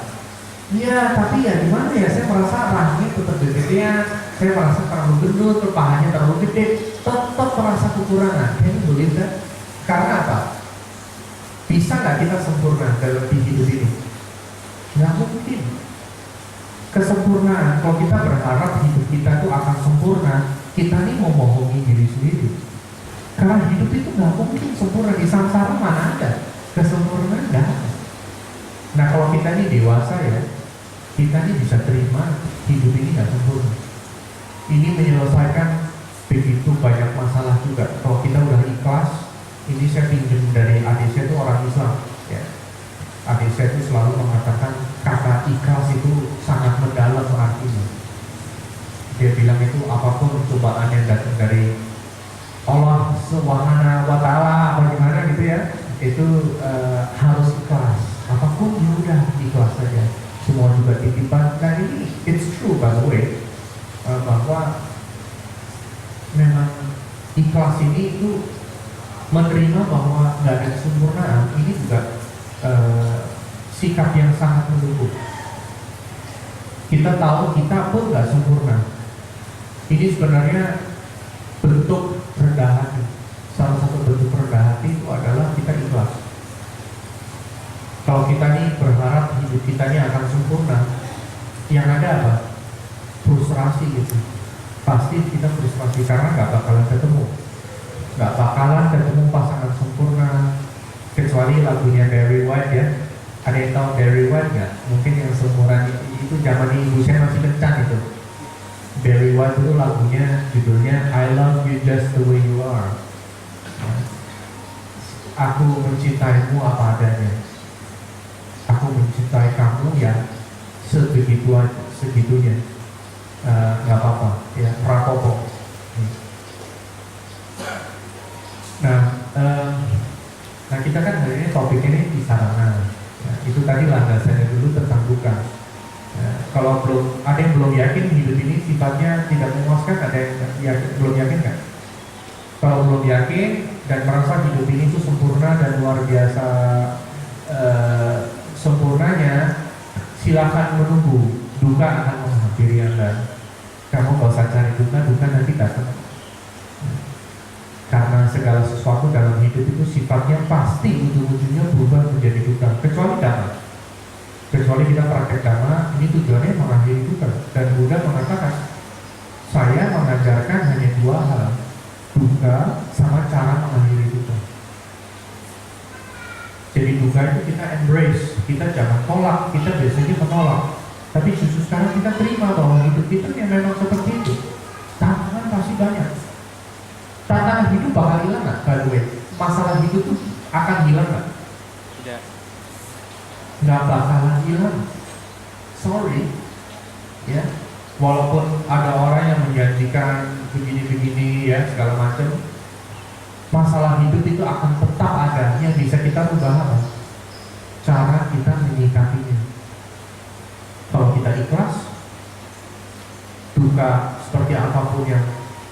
Ya, tapi ya gimana ya, saya merasa rahangnya tetap gede-gedean, saya merasa terlalu gendut, pahanya terlalu gede, tetap merasa kekurangan. Ini boleh kan? Karena apa? Bisa nggak kita sempurna dalam hidup ini? Nggak mungkin. Kesempurnaan, kalau kita berharap hidup kita tuh akan sempurna, kita nih mau bohongi diri sendiri. Karena hidup itu nggak mungkin sempurna. Di samsara mana ada kesempurnaan? Nggak ada. Nah, kalau kita nih dewasa ya, kita nih bisa terima hidup ini nggak sempurna. Ini menyelesaikan begitu banyak masalah juga. Kalau kita udah ikhlas, ini saya pinjam dari adik saya itu orang Islam. Ya. Adik saya itu selalu mengatakan kata ikhlas itu sangat mendalam artinya. Dia bilang itu apapun cobaan yang datang dari Allah Subhanahu wa Ta'ala, bagaimana gitu ya, itu harus ikhlas. Apapun ya udah ikhlas saja. Semua juga titipan. Dan ini it's true by the way, bahwa memang ikhlas ini itu menerima bahwa nggak ada kesempurnaan. Ini juga sikap yang sangat mendukung. Kita tahu kita pun nggak sempurna. Ini sebenarnya bentuk rendah hati. Salah satu bentuk rendah hati itu adalah kita ikhlas. Kalau kita nih berharap hidup kita ini akan sempurna, yang ada apa? Frustrasi gitu. Pasti kita frustrasi karena nggak bakalan ketemu pasangan sempurna, kecuali lagunya Barry White ya. Ada yang tahu Barry White nggak? Mungkin yang seumuran itu zaman ibu saya masih kencan itu. Barry White itu lagunya judulnya I Love You Just the Way You Are. Aku mencintaimu apa adanya. Aku mencintai kamu ya segitunya, nggak apa-apa ya, rapopo. Nah kita kan hari ini topik ini di sarana. Nah, itu tadi landasannya dulu tentang bukan. Kalau ada yang belum yakin hidup ini sifatnya tidak memuaskan, ada yang belum yakin kan? Kalau belum yakin dan merasa hidup ini itu sempurna dan luar biasa sempurnanya, silakan menunggu. Duka akan menghampiri Anda. Kamu gak usah cari duka nanti datang. Karena segala sesuatu dalam hidup itu sifatnya pasti ujung-ujungnya berubah menjadi duka. Kecuali dhamma. Kecuali kita praktek dhamma, ini tujuannya mengakhiri duka. Dan Buddha mengatakan, saya mengajarkan hanya dua hal, duka sama cara mengakhiri duka. Jadi duka itu kita embrace, kita jangan tolak, kita biasanya menolak. Tapi justru sekarang kita terima bahwa hidup kita yang memang seperti itu. Tantangan pasti banyak. Tantangan hidup bakal hilang nggak? By the way, masalah hidup itu akan hilang nggak? Tidak. Nggak bakalan hilang. Sorry, ya. Walaupun ada orang yang menjanjikan begini-begini ya segala macam, masalah hidup itu akan tetap ada. Yang bisa kita rubah apa? Cara kita menyikapinya. Kalau kita ikhlas, duka seperti apapun yang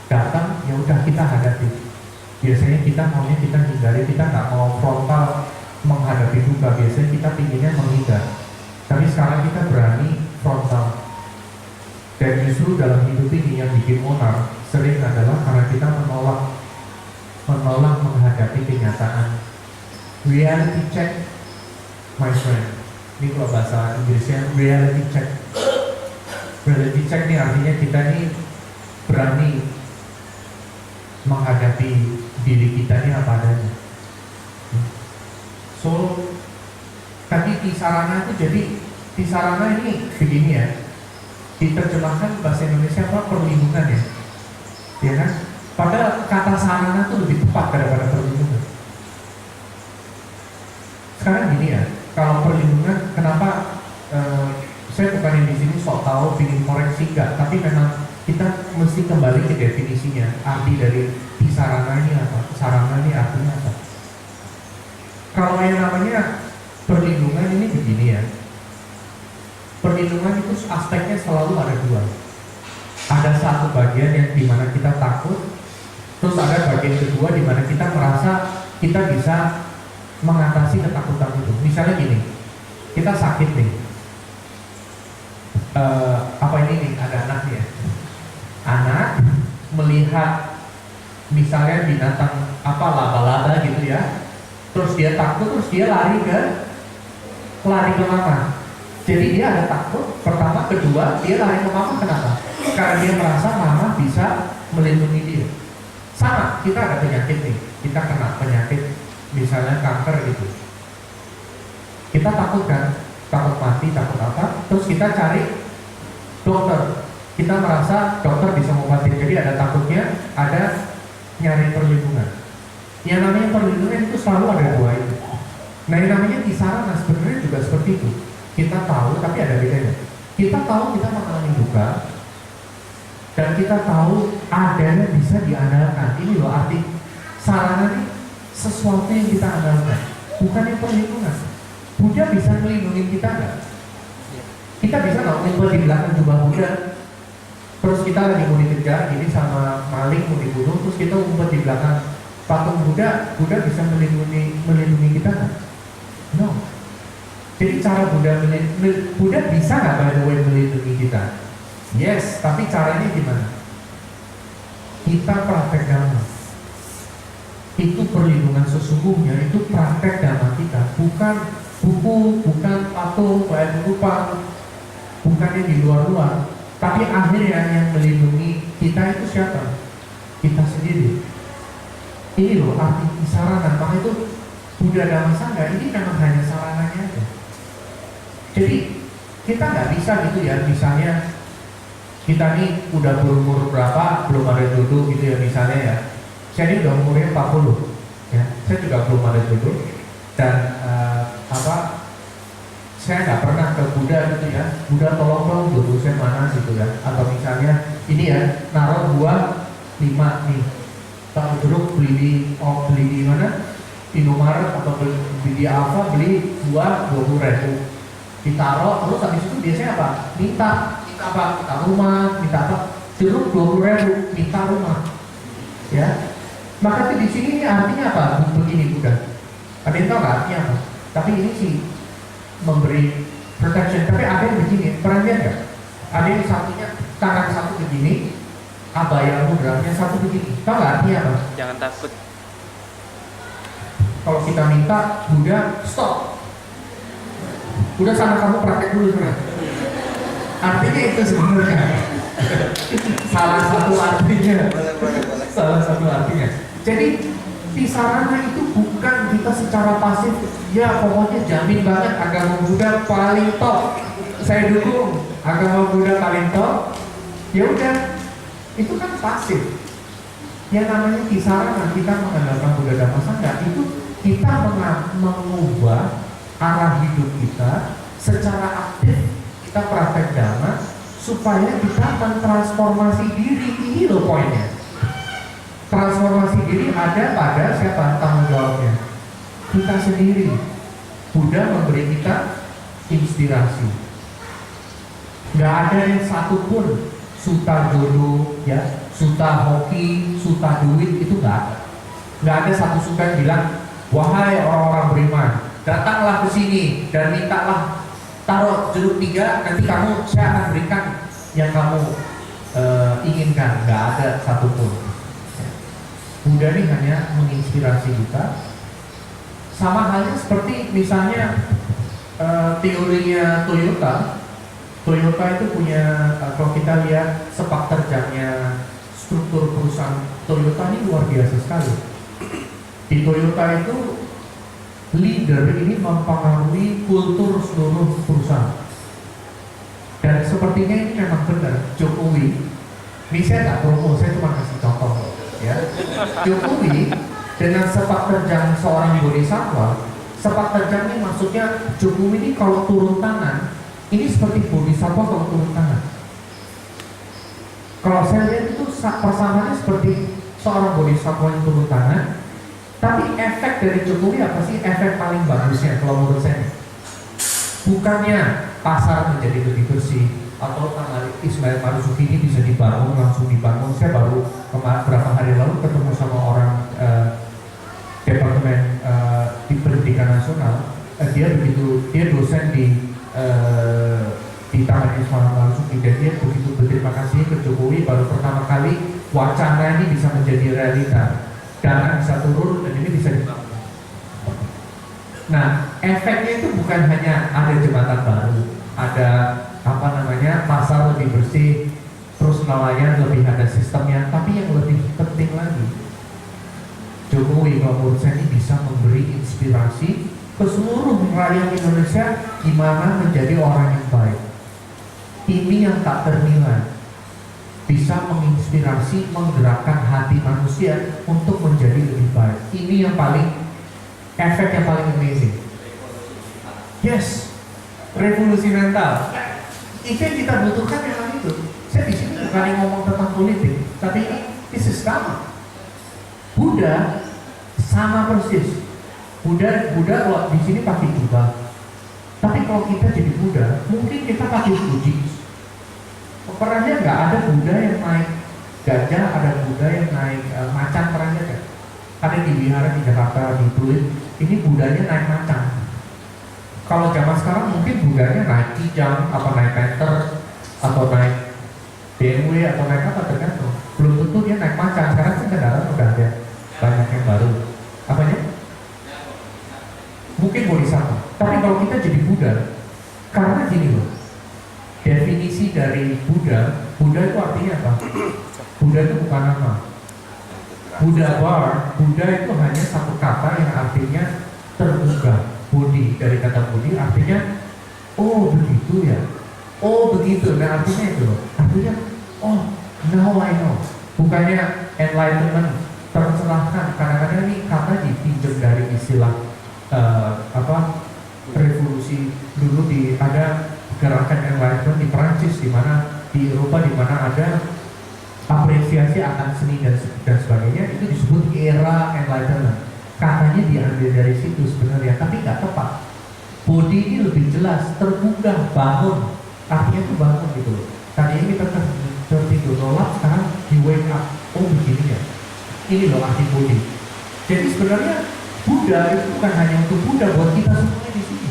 datang, ya udah kita hadapi. Biasanya kita maunya kita hindari, kita nggak mau frontal menghadapi duka. Biasanya kita pinginnya menghindar. Tapi sekarang kita berani frontal. Dan justru dalam hidup ini yang bikin onar sering adalah karena kita menolak menghadapi kenyataan. Reality check, my friend. Ini kalau bahasa Inggrisnya reality check. Reality check ini artinya kita ini berani menghadapi diri kita ini apa adanya. So tadi tisarana itu, jadi tisarana ini begini ya, diterjemahkan bahasa Indonesia apa, perlindungan ya, ya kan? Padahal kata sarana itu lebih tepat daripada perlindungan. Sekarang gini ya, kalau perlindungan, kenapa saya bukan di sini sok tahu, bikin koreksi enggak, tapi memang kita mesti kembali ke definisinya, arti dari tisarana ini apa, sarana ini artinya apa. Kalau yang namanya perlindungan ini begini ya, perlindungan itu aspeknya selalu ada dua. Ada satu bagian yang dimana kita takut, terus ada bagian kedua dimana kita merasa kita bisa mengatasi ketakutan itu. Misalnya gini, kita sakit nih, apa ini nih, ada anak nih ya, anak melihat misalnya binatang apa, laba-laba gitu ya, terus dia takut, terus dia lari ke mama. Jadi dia ada takut, pertama, kedua dia lari ke mama. Kenapa? Karena dia merasa mama bisa melindungi dia. Sama, kita ada penyakit nih, kita kena penyakit misalnya kanker gitu, kita takut kan, takut mati, takut apa, terus kita cari dokter, kita merasa dokter bisa mengobati, jadi ada takutnya, ada nyari perlindungan. Yang namanya perlindungan itu selalu ada dua itu. Nah yang namanya tisarana sebenarnya juga seperti itu. Kita tahu tapi ada bedanya. Kita tahu kita mengalami duka, dan kita tahu adanya bisa diandalkan. Ini loh arti sarana ini, sesuatu yang kita andalkan, bukan yang perlindungan. Buddha bisa melindungi kita nggak? Kita bisa nggak ngumpet di belakang jubah Buddha, terus kita lagi mau dikejar gini sama maling mau dibunuh, terus kita ngumpet di belakang patung Buddha, Buddha bisa melindungi kita nggak? No. Jadi cara Buddha bisa nggak by the way melindungi kita? Yes, tapi caranya gimana? Kita praktek dhamma. Itu perlindungan sesungguhnya, itu praktek dhamma kita, bukan buku, bukan patung, bukan lupa, bukan yang di luar-luar. Tapi akhirnya yang melindungi kita itu siapa? Kita sendiri. Ini loh arti sarana. Maka itu Buddha Dhamma Sangha ini memang hanya sarananya aja. Jadi kita nggak bisa gitu ya, misalnya kita nih udah berumur berapa, belum ada jodoh gitu ya misalnya ya. Saya ini udah umurnya 40 ya, saya juga belum ada jodoh, dan saya nggak pernah ke Buddha gitu ya, Buddha tolong dong jodoh saya mana gitu ya. Atau misalnya ini ya, naruh buah 5 nih, tahu jeruk beli di mana, Indomaret atau beli di Alfa, beli buah 20.000, ditaruh, terus habis itu biasanya apa? Minta apa? Minta rumah, minta apa? Jeruk 20.000, minta rumah, ya. Maka di sini artinya apa? Begini Buddha. Ada yang tahu nggak artinya apa? Tapi ini sih memberi protection. Tapi ada yang begini, pernah lihat nggak? Ada yang satunya tangan satu begini, abaya mudranya satu begini. Tahu nggak artinya apa? Jangan takut. Kalau kita minta, Buddha stop. Buddha sana kamu praktek dulu sebenarnya. Artinya itu sebenarnya. Salah satu artinya. Salah satu artinya. Jadi tisarana itu bukan kita secara pasif, ya pokoknya jamin banget agama Buddha paling top, saya dukung agama Buddha paling top. Ya udah, itu kan pasif. Yang namanya tisarana, kita mengandalkan Buddha Dhamma Sangha, itu kita mengubah arah hidup kita secara aktif. Kita praktek dhamma supaya kita mentransformasi diri. Ini loh poinnya. Transformasi diri ada pada siapa? Tanggung jawabnya kita sendiri. Buddha memberi kita inspirasi. Gak ada yang satupun suta jodoh, ya, suta hoki, suta duit, itu gak ada. Gak ada satu suta yang bilang, wahai orang-orang beriman, datanglah ke sini dan mintalah, taruh jeruk 3, nanti saya akan berikan yang kamu inginkan. Gak ada satupun. Buddha ini hanya menginspirasi kita. Sama halnya seperti misalnya teorinya Toyota. Toyota itu punya, kalau kita lihat sepak terjangnya struktur perusahaan Toyota ini luar biasa sekali. Di Toyota itu leader ini mempengaruhi kultur seluruh perusahaan. Dan sepertinya ini memang benar. Jokowi, ini saya nggak promo, saya cuma kasih contoh, ya. Jokowi dengan sepak terjang seorang bodhisattva, sepak terjang ini maksudnya Jokowi ini kalau turun tangan, ini seperti bodhisattva kalau turun tangan. Kalau saya lihat itu persamaannya seperti seorang bodhisattva yang turun tangan. Tapi efek dari Jokowi apa sih? Efek paling bagusnya kalau menurut saya, bukannya pasar menjadi lebih bersih atau tanggal Ismail Marzuki ini bisa dibangun, langsung dibangun. Saya baru beberapa hari lalu ketemu sama orang departemen di pendidikan nasional. Dia dosen di Taman Ismail Marzuki, dan dia begitu berterima kasih ke Jokowi baru pertama kali wacana ini bisa menjadi realita. Dana bisa turun dan ini bisa dibangun. Nah, efeknya itu bukan hanya ada jembatan baru, ada pasar lebih bersih, terus nelayan lebih ada sistemnya, tapi yang lebih penting lagi, Jokowi kalau menurut saya ini bisa memberi inspirasi ke seluruh rakyat Indonesia gimana menjadi orang yang baik. Ini yang tak ternilai. Bisa menginspirasi, menggerakkan hati manusia untuk menjadi lebih baik. Ini yang paling, efek yang paling amazing. Yes, revolusi mental. Itu yang kita butuhkan memang itu. Saya di sini bukan ngomong tentang politik, tapi ini sama. Buddha sama persis. Buddha kalau di sini pakai jubah. Tapi kalau kita jadi Buddha, mungkin kita pakai fuji. Pernah lihat nggak ada Buddha yang naik gajah, ada Buddha yang naik macan, pernah lihat nggak? Ada di wihara di Jakarta, di Pluit, ini Buddhanya naik macan. Kalau zaman sekarang mungkin Buddhanya naik kijang, apa naik panther, atau naik BMW, atau naik apa tergantung. Belum tentu dia naik macan. Sekarang kan kendaraan udah ada banyak yang baru. Apanya? Mungkin bodhisattva. Tapi kalau kita jadi Buddha, karena gini loh. Definisi dari Buddha itu artinya apa? Buddha itu bukan nama. Buddha itu hanya satu kata yang artinya terbuka. Budi, dari kata budi artinya oh begitu ya, oh begitu. Nah artinya itu loh, artinya oh now I know. Bukannya enlightenment, tercerahkan. Kadang-kadang ini kata dipinjam dari istilah revolusi dulu ada gerakan enlightenment di Perancis, di mana di Eropa, di mana ada apresiasi akan seni dan sebagainya, itu disebut era enlightenment. Katanya diambil dari situ sebenarnya, tapi nggak tepat. Body ini lebih jelas, terbuka, bangun. Artinya itu bangun gitu loh. Tadinya kita tertidur nolak, sekarang di wake up. Oh begini ya. Ini loh arti body. Jadi sebenarnya Buddha itu bukan hanya untuk Buddha, buat kita semuanya di sini.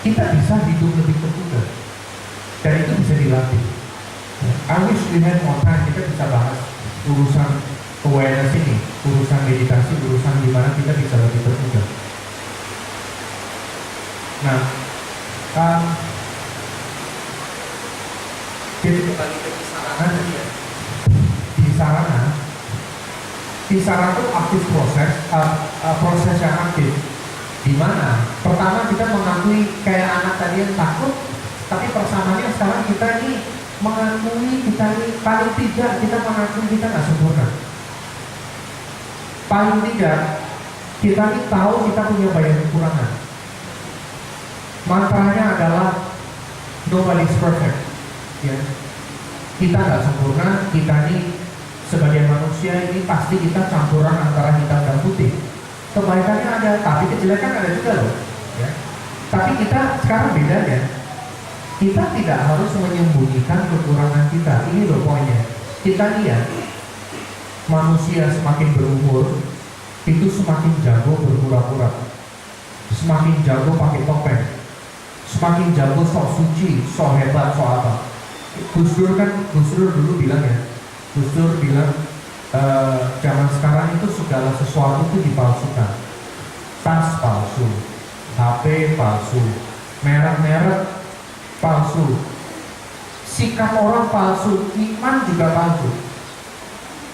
Kita bisa hidup lebih terbuka, dan itu bisa dilatih. I wish we had more time, kita bisa bahas urusan awareness ini, urusan meditasi, urusan gimana kita bisa lebih terbuka. Nah, jadi kembali ke kisarana tadi ya. Kisarana itu aktif proses yang aktif. Di mana pertama kita mengakui kayak anak tadi yang takut, tapi persamaannya sekarang kita ini mengakui kita ini paling tidak kita mengakui kita nggak sempurna. Paling tidak kita ini tahu kita punya banyak kekurangan. Mantranya adalah nobody's perfect. Ya. Kita nggak sempurna, kita ini sebagai manusia ini pasti kita campuran antara hitam dan putih. Kebaikannya ada, tapi kejelekan ada juga loh. Ya. Tapi kita sekarang bedanya, kita tidak harus menyembunyikan kekurangan kita. Ini loh poinnya. Kita lihat manusia semakin berumur itu semakin jago berpura-pura, semakin jago pakai topeng, semakin jago sok suci, sok hebat, sok apa. Gus Dur dulu bilang ya, Gus Dur bilang zaman sekarang itu segala sesuatu itu dipalsukan. Tas palsu, HP palsu, merek-merek palsu, sikap orang palsu, iman juga palsu.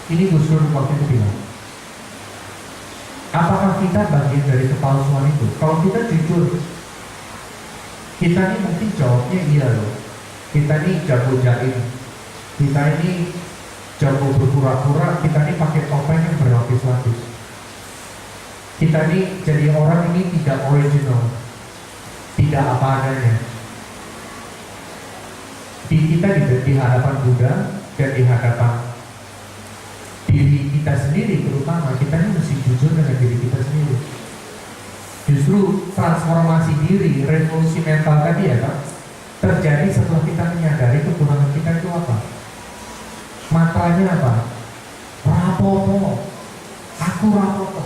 Ini Gus Dur waktu itu bilang, apakah kita bagian dari kepalsuan itu? Kalau kita jujur, kita ini mungkin jawabnya iya loh. Kita ini jago jaim, kita ini jago berpura-pura, kita ini pakai topeng yang berlapis-lapis. Kita ini jadi orang ini tidak original, tidak apa adanya. Kita di hadapan Buddha dan di hadapan diri kita sendiri, terutama kita ini mesti jujur dengan diri kita sendiri. Justru transformasi diri, revolusi mental tadi ya Pak, terjadi setelah kita menyadari kekurangan kita itu apa. Mantranya apa? Rapopo, aku rapopo.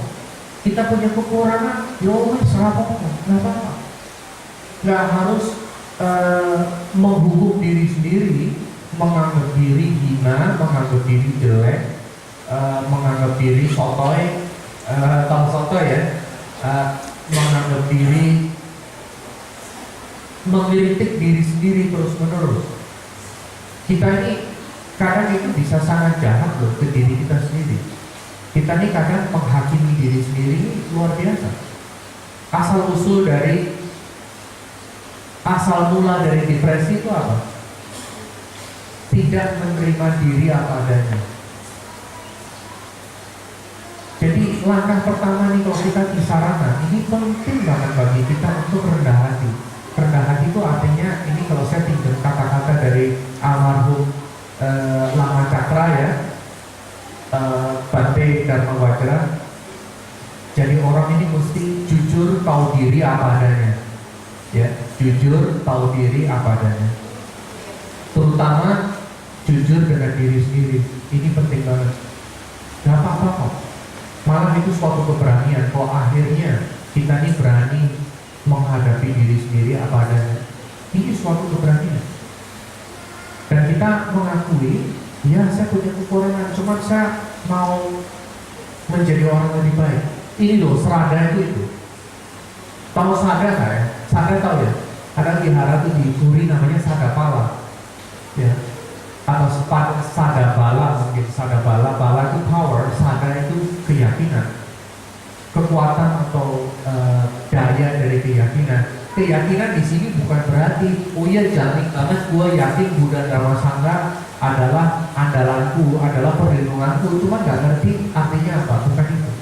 Kita punya kekurangan, yowes rapopo, nggak apa-apa. Nggak harus menghukum diri sendiri, menganggap diri hina, menganggap diri jelek, menganggap diri sotoy, tahu sotoy ya, menganggap diri, mengkritik diri sendiri terus menerus. Kita ini kadang itu bisa sangat jahat loh ke diri kita sendiri. Kita ini kadang menghakimi diri sendiri luar biasa. Asal mula dari depresi itu apa? Tidak menerima diri apa adanya. Jadi langkah pertama nih kalau kita di sarana, ini penting banget bagi kita untuk rendah hati. Rendah hati itu artinya, ini kalau saya pinjam kata-kata dari almarhum Lama Cakra ya, Bante Dharma Wajra. Jadi orang ini mesti jujur, tahu diri apa adanya. Ya, jujur, tahu diri apa adanya. Terutama jujur dengan diri sendiri. Ini penting banget. Gak apa-apa kok. Malah itu suatu keberanian. Kalau akhirnya kita ini berani menghadapi diri sendiri apa adanya, ini suatu keberanian. Dan kita mengakui, ya saya punya kekurangan, cuma saya mau menjadi orang lebih baik. Ini loh, serada itu. Tahu sada nggak ya? Sada tahu ya? Ada wihara tuh di Puri namanya Sadapala, ya. Atau Sadabala mungkin. Sadabala, bala itu power, sada itu keyakinan, kekuatan atau daya dari keyakinan. Keyakinan di sini bukan berarti, oh iya jamin banget gue yakin Buddha Dharma Sangha adalah andalanku, adalah perlindunganku, cuma nggak ngerti artinya apa, bukan itu.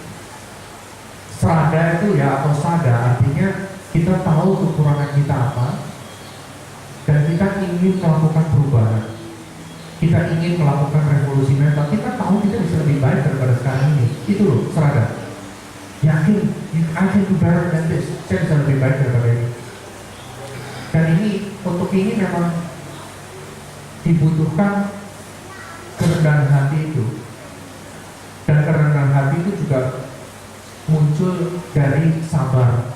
Sada itu ya, atau sada artinya kita tahu kekurangan kita apa dan kita ingin melakukan perubahan. Kita ingin melakukan revolusi mental. Kita tahu kita bisa lebih baik daripada sekarang ini. Itu loh, serada. Yakin, I can do better than this. Saya bisa lebih baik daripada ini. Dan ini, untuk ini memang dibutuhkan kerendahan hati itu. Dan kerendahan hati itu juga muncul dari sabar.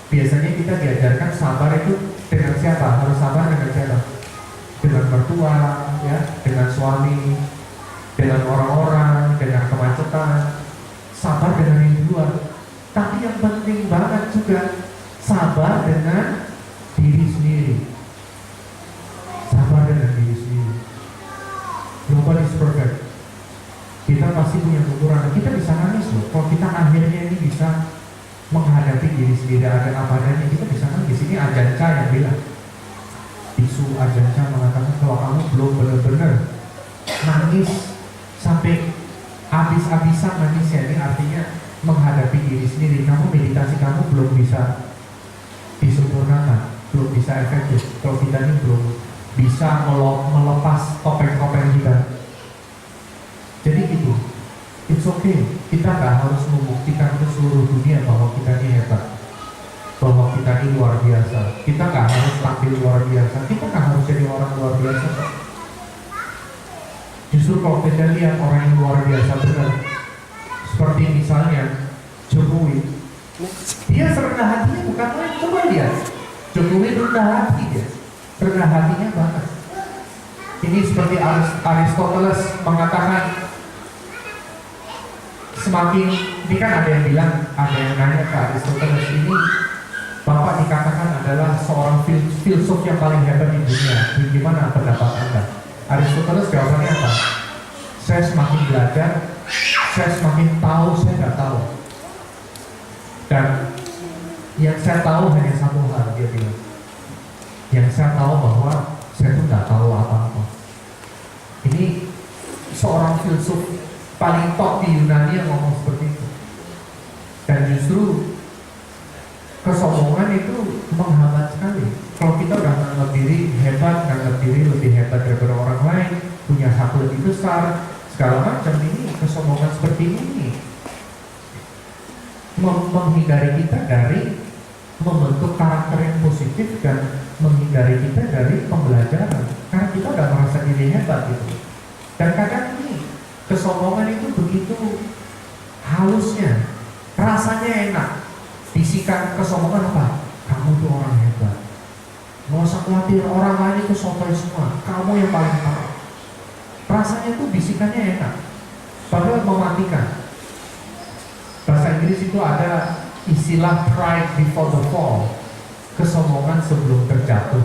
Biasanya kita diajarkan sabar itu dengan siapa? Harus sabar dengan siapa? Dengan mertua, ya, dengan suami, dengan orang-orang, dengan kemacetan. Sabar dengan yang di luar. Tapi yang penting banget juga sabar dengan diri sendiri. Sabar dengan diri sendiri. Nobody's perfect. Kita pasti punya kekurangan. Kita bisa nangis loh. Kalau kita akhirnya ini bisa menghadapi diri sendiri ada apa adanya, kita bisa nangis. Ini Ajahn Chah yang bilang. Bisu Ajahn Chah mengatakan kalau kamu belum benar-benar nangis sampai habis-habisan nangis ya, ini artinya menghadapi diri sendiri. Kamu meditasi kamu belum bisa disempurnakan, belum bisa efektif. Kalau kita ini belum bisa melepas topeng-topeng kita. Jadi gitu, it's okay. Kita nggak harus membuktikan ke seluruh dunia bahwa kita ini hebat, bahwa kita ini luar biasa. Kita nggak harus tampil luar biasa. Kita nggak harus jadi orang luar biasa. Justru kalau kita lihat orang yang luar biasa benar, seperti misalnya Jokowi, dia serendah hatinya bukan main. Coba lihat, Jokowi rendah hati dia, rendah hatinya banget. Ini seperti Aristoteles mengatakan, semakin, ini kan ada yang bilang, ada yang nanya ke Aristoteles, ini Bapak dikatakan adalah seorang filsuf yang paling hebat di dunia. Gimana pendapat Anda? Aristoteles jawabannya apa? Saya semakin belajar, saya semakin tahu saya nggak tahu. Dan yang saya tahu hanya satu hal, dia bilang. Yang saya tahu bahwa saya tuh nggak tahu apa-apa. Ini seorang filsuf paling top di Yunani yang ngomong seperti itu. Dan justru kesombongan itu menghambat sekali. Kalau kita udah menganggap diri hebat, menganggap diri lebih hebat daripada orang lain, punya hak lebih besar, segala macam, ini kesombongan seperti ini menghindari kita dari membentuk karakter yang positif dan menghindari kita dari pembelajaran, karena kita udah merasa diri hebat gitu. Dan kadang ini kesombongan itu begitu halusnya, rasanya enak. Bisikan kesombongan apa? Kamu tuh orang hebat, nggak usah khawatir, orang lain itu sotoy semua, kamu yang paling tahu. Rasanya tuh bisikannya enak, padahal mematikan. Bahasa Inggris itu ada istilah pride before the fall, kesombongan sebelum terjatuh.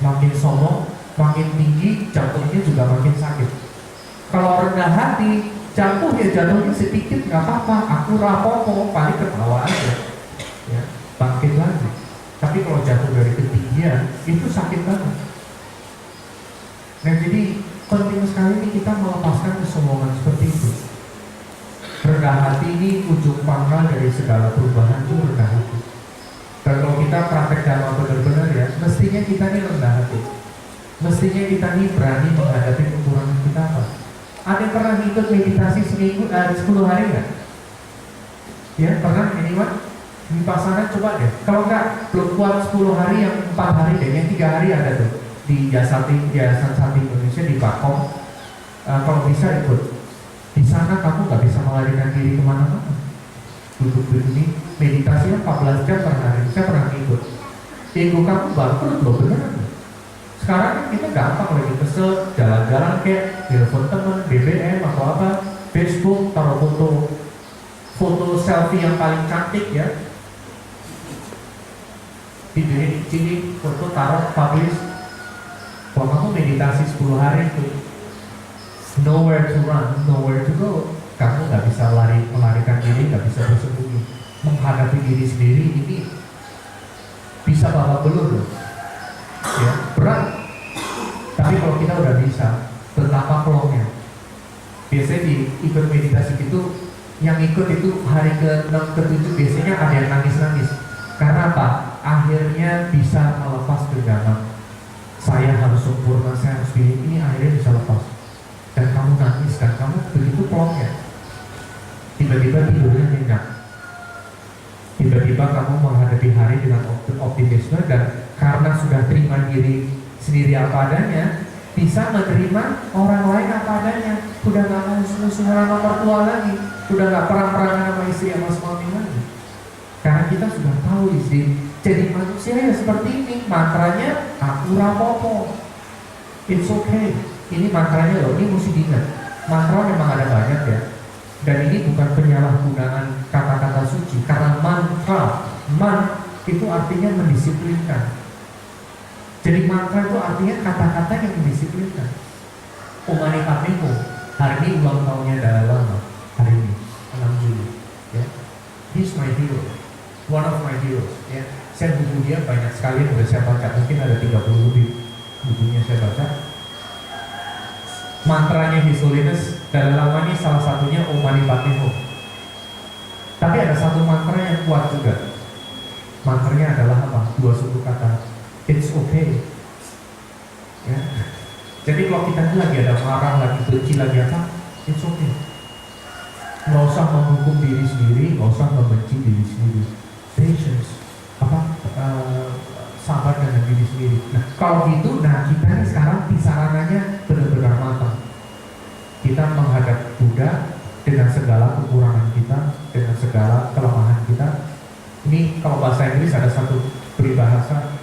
Makin sombong, makin tinggi, jatuhnya juga makin sakit. Kalau rendah hati, jatuh ya jatuhnya sedikit, nggak apa-apa, aku rapopo, paling ketawa aja, ya, bangkit lagi. Tapi kalau jatuh dari ketinggian, itu sakit banget. Nah jadi penting sekali nih kita melepaskan kesombongan seperti itu. Rendah hati ini ujung pangkal dari segala perubahan, itu rendah hati. Dan kalau kita praktek dalam benar-benar ya, mestinya kita ini rendah hati. Mestinya kita ini berani menghadapi kekurangan kita apa. Ada yang pernah ikut meditasi 10 hari nggak? Ya pernah, anyone? Di pasangan coba deh. Kalau nggak, belum kuat 10 hari, yang 4 hari deh, yang 3 hari ada tuh di Yayasan Sati Indonesia di Bakom. Kalau bisa ikut. Di sana kamu nggak bisa melarikan diri kemana-mana. Duduk di sini, meditasinya 14 jam per hari. Saya pernah ikut. Ego kamu bangkrut loh, beneran. Sekarang kan kita gampang lagi kesel, jalan-jalan kayak telepon temen, BBM atau apa, Facebook, taruh foto selfie yang paling cantik ya. Videonya di sini, foto taruh, publish. Kalau kamu meditasi 10 hari itu, nowhere to run, nowhere to go. Kamu nggak bisa melarikan diri, nggak bisa bersembunyi. Menghadapi diri sendiri ini bisa babak belur loh. Ya, berat. Tapi kalau kita udah bisa, betapa pelongnya. Biasanya di ikut meditasi itu, yang ikut itu hari ke-6, ke-7 biasanya ada yang nangis-nangis. Karena apa? Akhirnya bisa melepas genggaman. Saya harus sempurna, saya harus ini akhirnya bisa lepas. Dan kamu nangis, dan kamu begitu pelongnya. Tiba-tiba tidurnya nyenyak. Tiba-tiba kamu menghadapi hari dengan optimisme, dan karena sudah terima diri sendiri apa adanya, bisa menerima orang lain apa adanya. Udah gak mau musuh-musuhan sama mertua lagi, udah gak perang-perangan sama istri sama suami lagi. Karena kita sudah tahu istri jadi manusia ya seperti ini. Mantranya aku rapopo, it's okay. Ini mantranya loh, ini mesti diingat. Mantra memang ada banyak ya. Dan ini bukan penyalahgunaan kata-kata suci. Karena mantra, itu artinya mendisiplinkan. Jadi mantra itu artinya kata-kata yang mendisiplinkan. Umani Padmego, hari ini ulang tahunnya Dalai Lama. Hari ini, 6 Juli ya. He's my hero, one of my heroes ya. Saya buku dia banyak sekali yang sudah saya baca. Mungkin ada 30 lebih bukunya saya baca. Mantranya His Holiness Dalai Lama ini salah satunya Om Mani Padme Hum. Tapi ada satu mantra yang kuat juga. Mantranya adalah apa? 2 suku kata, it's okay. Ya. Jadi kalau kita ini lagi ada marah, lagi benci, lagi apa, it's okay. Nggak usah menghukum diri sendiri, nggak usah membenci diri sendiri. Patience, sabar dengan diri sendiri. Nah kalau gitu, kita nih sekarang pisarannya benar-benar matang. Kita menghadap Buddha dengan segala kekurangan kita, dengan segala kelemahan kita. Ini kalau bahasa Inggris ada satu peribahasa,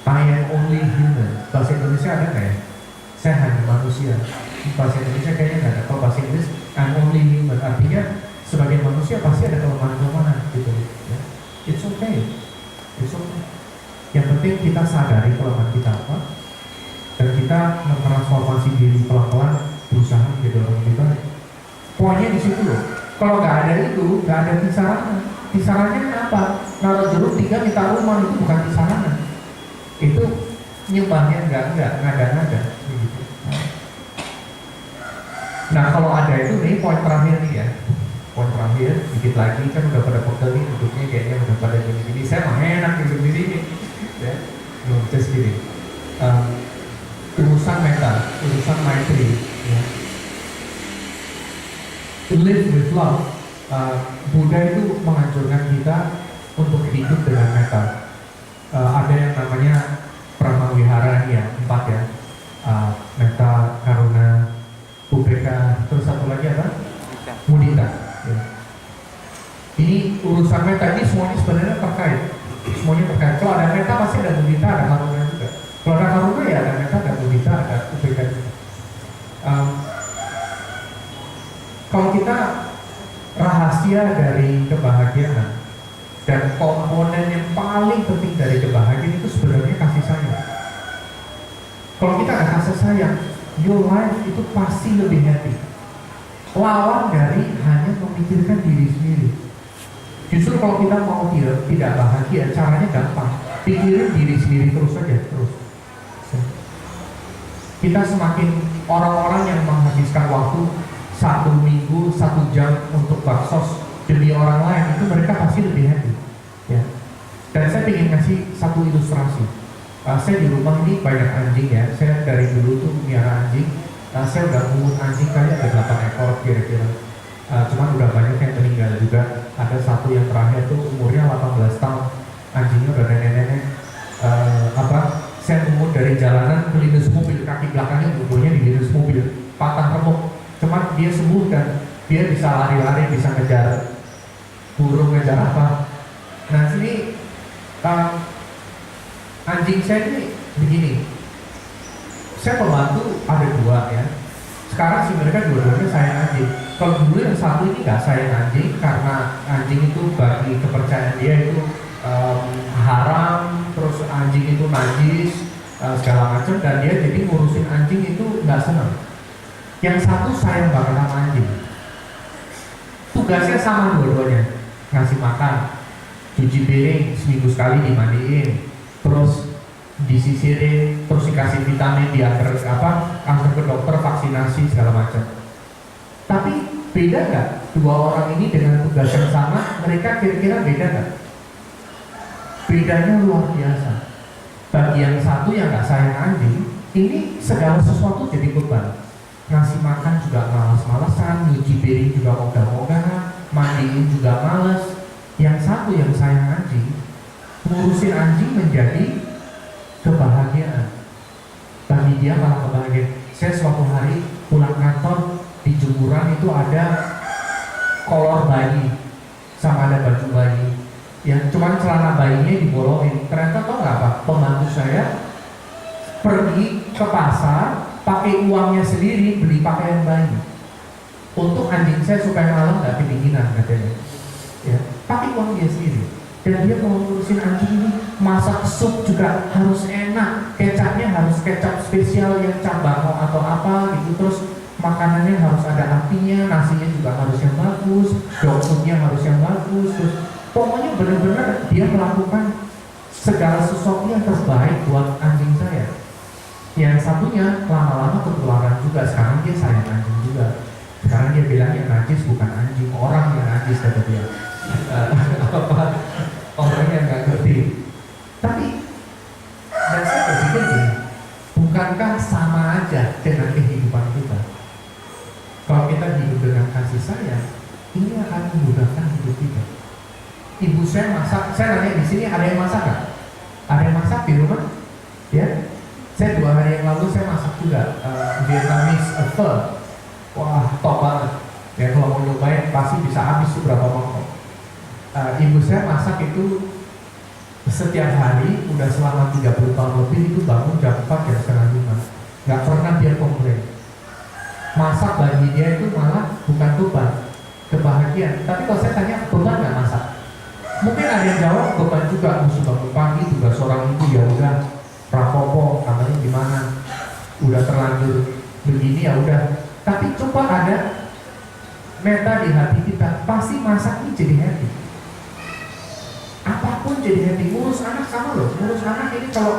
I am only human. Bahasa Indonesia ada nggak ya? Saya hanya manusia. Bahasa Indonesia kayaknya nggak ada. Kalau bahasa Inggris, I'm only human, artinya sebagai manusia pasti ada kelemahan-kelemahan gitu ya. It's okay. It's okay. Yang penting kita sadari kelemahan kita apa, dan kita mentransformasi diri pelan-pelan, berusaha menjadi orang lebih baik. Poinnya di situ loh. Kalau nggak ada itu, nggak ada kisarannya. Kisarannya apa? Naruh jeruk 3 minta rumah, itu bukan kisarannya. Itu nyumbangnya nggak ngada-ngada. Gitu. Nah kalau ada itu nih poin terakhir nih ya. Poin terakhir, dikit lagi kan udah pada pegel nih duduknya, kayaknya udah pada gini-gini. Saya mah enak duduk di sini. Ya, just gini. Urusan mental, urusan maitri. Ya. Live with love. Buddha itu menganjurkan kita untuk hidup dengan metta. Ada yang namanya Pramawihara ya, 4 ya. Metta, karuna, ubeka, terus satu lagi apa? Mudita. Ya. Ini urusan metta ini semuanya sebenarnya terkait. Semuanya terkait. Kalau ada metta pasti ada mudita, ada karuna juga. Kalau ada karuna ya ada metta, ada mudita, ada ubeka juga. Kalau kita rahasia dari kebahagiaan dan komponen yang paling penting dari kebahagiaan itu sebenarnya kasih sayang. Kalau kita ada kasih sayang, your life itu pasti lebih happy. Lawan dari hanya memikirkan diri sendiri. Justru kalau kita mau tidak bahagia, caranya gampang. Pikirin diri sendiri terus saja, terus. Kita semakin orang-orang yang menghabiskan waktu 1 minggu 1 jam untuk baksos demi orang lain, itu mereka pasti lebih happy. Ya. Dan saya ingin ngasih satu ilustrasi. Saya di rumah ini banyak anjing ya. Saya dari dulu tuh miara anjing. Saya udah mungut anjing kali ada 8 ekor kira-kira. Cuman udah banyak yang meninggal juga. Ada satu yang terakhir tuh umurnya 18 tahun. Anjingnya udah nenek-nenek. Saya mungut dari jalanan ke lindes mobil, kaki belakangnya umurnya di lindes mobil, patah remuk. Cuman dia sembuh dan dia bisa lari-lari, bisa ngejar burung, ngejar apa. Nah sini anjing saya ini begini. Saya pembantu ada 2 ya. Sekarang sih mereka dua-duanya sayang anjing. Kalau dulu yang satu ini nggak sayang anjing karena anjing itu bagi kepercayaan dia itu haram, terus anjing itu najis, segala macam, dan dia jadi ngurusin anjing itu nggak senang. Yang satu sayang banget sama anjing. Tugasnya sama dua-duanya, ngasih makan, cuci piring, seminggu sekali dimandiin, terus disisirin, terus dikasih vitamin, diantar ke dokter, vaksinasi segala macam. Tapi beda nggak 2 orang ini dengan tugas yang sama? Mereka kira-kira beda nggak? Bedanya luar biasa. Bagi yang satu yang nggak sayang anjing, ini segala sesuatu jadi beban. Ngasih makan juga malas-malasan, nyuci piring juga ogah-ogahan, mandiin juga males. Yang satu yang sayang anjing, ngurusin anjing menjadi kebahagiaan. Bagi dia malah kebahagiaan. Saya suatu hari pulang kantor, di jemuran itu ada kolor bayi sama ada baju bayi. Ya, cuman celana bayinya dibolongin. Ternyata tau nggak apa? Pembantu saya pergi ke pasar, pakai uangnya sendiri beli pakaian bayi untuk anjing saya supaya malam nggak kedinginan katanya. Ya, pakai uang dia sendiri. Dan dia mau ngurusin anjing ini, masak sup juga harus enak, kecapnya harus kecap spesial yang cap bango atau apa gitu, terus makanannya harus ada apinya, nasinya juga harus yang bagus, dogfoodnya harus yang bagus, terus pokoknya benar-benar dia melakukan segala sesuatu yang terbaik buat anjing saya. Yang satunya lama-lama ketularan juga, sekarang dia sayang anjing juga. Sekarang dia bilang yang najis bukan anjing, orang yang najis kata dia. Orang yang nggak ngerti. Tapi dan saya berpikir gini, bukankah sama aja dengan kehidupan kita? Kalau kita hidup dengan kasih sayang, ini akan memudahkan hidup kita. Ibu saya masak, saya nanya di sini ada yang masak nggak? Ada yang masak di rumah? Ya, saya 2 hari yang lalu saya masak juga Vietnamese pho. Wah, top banget. Ya kalau mau nyobain pasti bisa habis berapa mangkok. Ibu saya masak itu setiap hari udah selama 30 tahun lebih, itu bangun jam 4 jam setengah 5. Nggak pernah dia komplain. Masak bagi dia itu malah bukan beban, kebahagiaan. Tapi kalau saya tanya beban nggak masak? Mungkin ada yang jawab beban juga, mesti bangun pagi tugas seorang ibu, ya udah rapopo, namanya gimana, udah terlanjur begini ya udah. Tapi coba ada meta di hati kita, pasti masak ini jadi happy. Apapun jadi happy. Ngurus anak sama loh. Ngurus anak ini kalau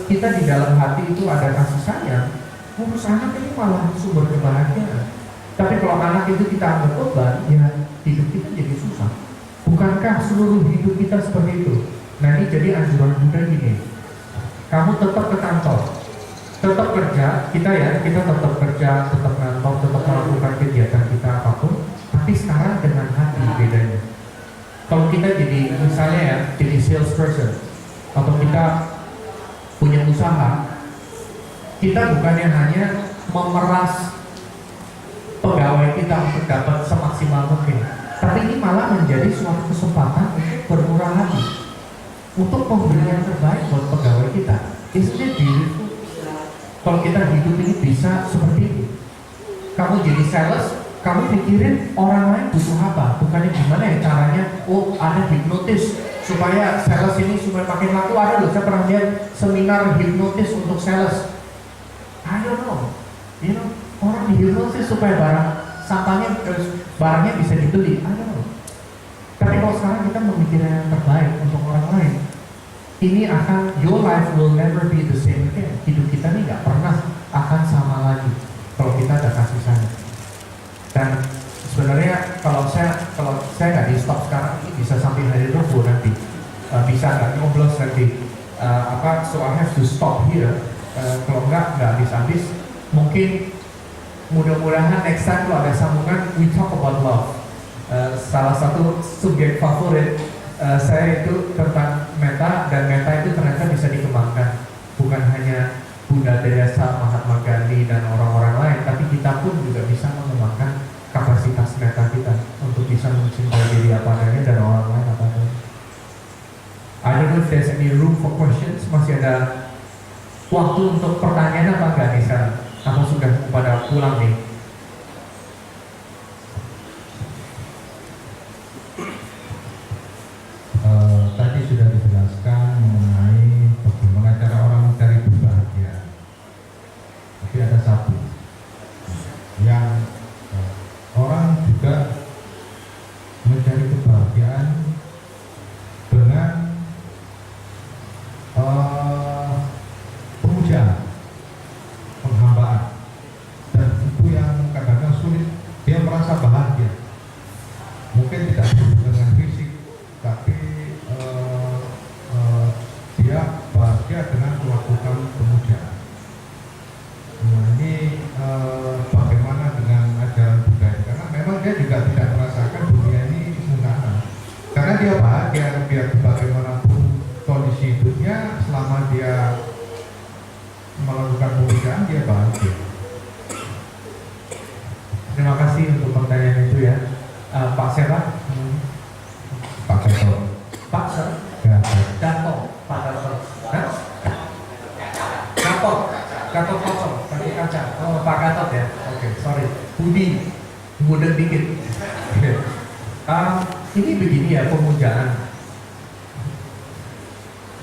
kita di dalam hati itu ada kasih sayang, ngurus anak ini malah sumber kebahagiaan. Tapi kalau anak itu kita anggap beban, ya hidup kita jadi susah. Bukankah seluruh hidup kita seperti itu? Nah ini jadi anjuran Buddha gini, kamu tetap ke kantor, tetap kerja, kita tetap kerja, tetap kantor, tetap melakukan kegiatan kita apapun, tapi sekarang dengan hati bedanya. Kalau kita jadi misalnya ya, jadi sales person, atau kita punya usaha, kita bukannya hanya memeras pegawai kita untuk dapat semaksimal mungkin, tapi ini malah menjadi suatu kesempatan untuk bermurah hati, untuk memberi yang terbaik buat pegawai kita. Isn't it beautiful? Kalau kita hidup ini bisa seperti itu. Kamu jadi sales, kamu pikirin orang lain butuh apa, bukannya gimana ya caranya. Oh, ada hipnotis supaya sales ini supaya makin laku. Ada loh, saya pernah lihat seminar hipnotis untuk sales. I don't know, orang dihipnotis supaya barangnya bisa dibeli. I don't know. Tapi kalau sekarang kita memikirkan yang terbaik untuk orang lain, ini akan, your life will never be the same again. Hidup kita ini nggak pernah akan sama lagi kalau kita ada kasih sayang. Dan sebenarnya kalau saya nggak di stop sekarang, ini bisa sampai hari Rabu nanti, bisa nggak ngobrol nanti. So I have to stop here. Kalau nggak habis-habis. Mungkin mudah-mudahan next time kalau ada sambungan, we talk about love. Salah satu subjek favorit saya itu tentang meta, dan meta itu ternyata bisa dikembangkan. Bukan hanya Buddha Dhyasa, Mahatma Gandhi dan orang-orang lain, tapi kita pun juga bisa mengembangkan kapasitas meta kita untuk bisa mencintai diri apa adanya dan orang lain apa adanya. I don't know if there's any room for questions. Masih ada waktu untuk pertanyaan apa enggak nih sekarang? Kamu sudah pada pulang nih? Tadi sudah dijelaskan mengenai bagaimana cara orang mencari kebahagiaan. Tapi ada satu yang orang juga mencari kebahagiaan dengan pemujaan, penghambaan, dan itu yang kadang-kadang sulit. Dia merasa bahagia, mungkin tidak dengan fisik, tapi dia bahagia dengan melakukan pemujaan. Nah ini bagaimana dengan ajaran Buddha? Karena memang dia juga tidak merasakan dunia ini sempurna, karena dia bahagia biar bagaimanapun kondisi hidupnya, selama dia melakukan pemujaan dia bahagia. Terima kasih untuk pertanyaan itu ya. Pak siapa? Pak Gatot. Pak siapa? Gatot. Pak Gatot. Gatot kosong, pakai kaca. Oh, Pak Gatot ya. Oke, sorry. Budi, mudah dikit. Ini begini ya, pemujaan.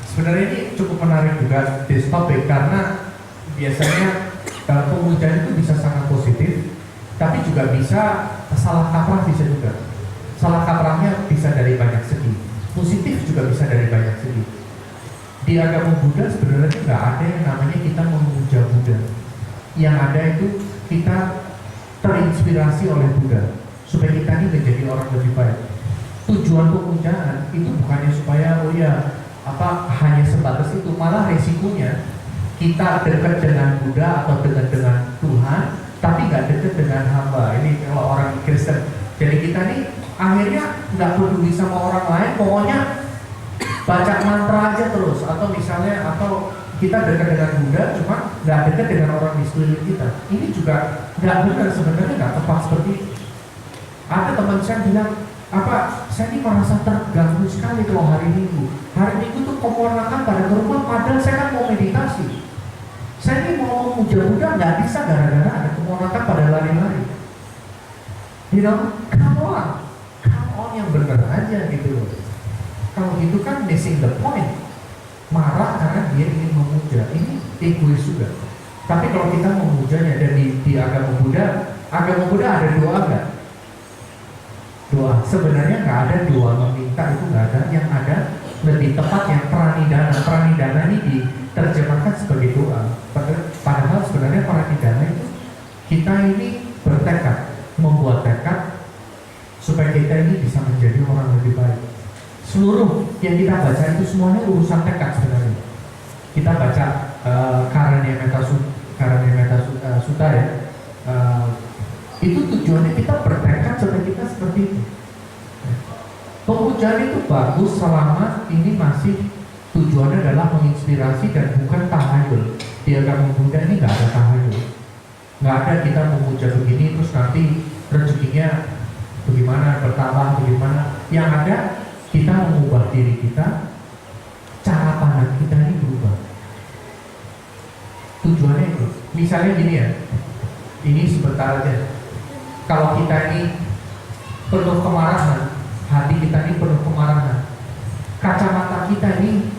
Sebenarnya ini cukup menarik juga this topic, karena biasanya pemujaan itu bisa sangat positif, tapi juga bisa salah kaprah, bisa juga. Salah kaprahnya bisa dari banyak segi. Positif juga bisa dari banyak segi. Di agama Buddha sebenarnya nggak ada yang namanya kita memuja Buddha. Yang ada itu kita terinspirasi oleh Buddha supaya kita ini menjadi orang lebih baik. Tujuan pemujaan itu bukannya supaya hanya sebatas itu, malah resikonya kita dekat dengan Buddha atau dengan Tuhan, tapi nggak dekat dengan hamba. Ini kalau orang Kristen. Jadi kita nih akhirnya nggak peduli sama orang lain, pokoknya baca mantra aja terus, atau kita dekat dengan Buddha, cuma nggak dekat dengan orang di sekeliling kita. Ini juga nggak benar, sebenarnya nggak tepat seperti itu. Ada teman saya bilang, saya ini merasa terganggu sekali kalau hari Minggu. Hari Minggu tuh keponakan pada ke rumah, padahal saya kan mau meditasi. Saya ini mau memuja Buddha, nggak bisa gara-gara ada keponakan pada lari-lari. Come on yang benar aja gitu loh. Kalau gitu kan missing the point. Marah karena dia ingin memuja, ini egois juga. Tapi kalau kita memujanya, dan di agama Buddha ada doa nggak? doa. Sebenarnya nggak ada doa meminta, itu nggak ada. Yang ada lebih tepat yang pranidana. Pranidana ini diterjemahkan sebagai doa. Padahal sebenarnya pranidana itu kita ini bertekad, membuat tekad supaya kita ini bisa menjadi orang lebih baik. Seluruh yang kita baca itu semuanya urusan tekad sebenarnya. Kita baca Karanya Meta Sutta ya. Itu tujuannya kita bertekad supaya kita seperti itu. Pemujaan itu bagus selama ini masih tujuannya adalah menginspirasi dan bukan tahayul. Di agama Buddha ini nggak ada tahayul. Nggak ada kita memuja begini terus nanti rezekinya bagaimana, bertambah bagaimana. Yang ada kita mengubah diri kita, cara pandang kita ini berubah. Tujuannya itu. Misalnya gini ya, ini sebentar aja. Kalau kita ini penuh kemarahan, hati kita ini penuh kemarahan, kacamata kita ini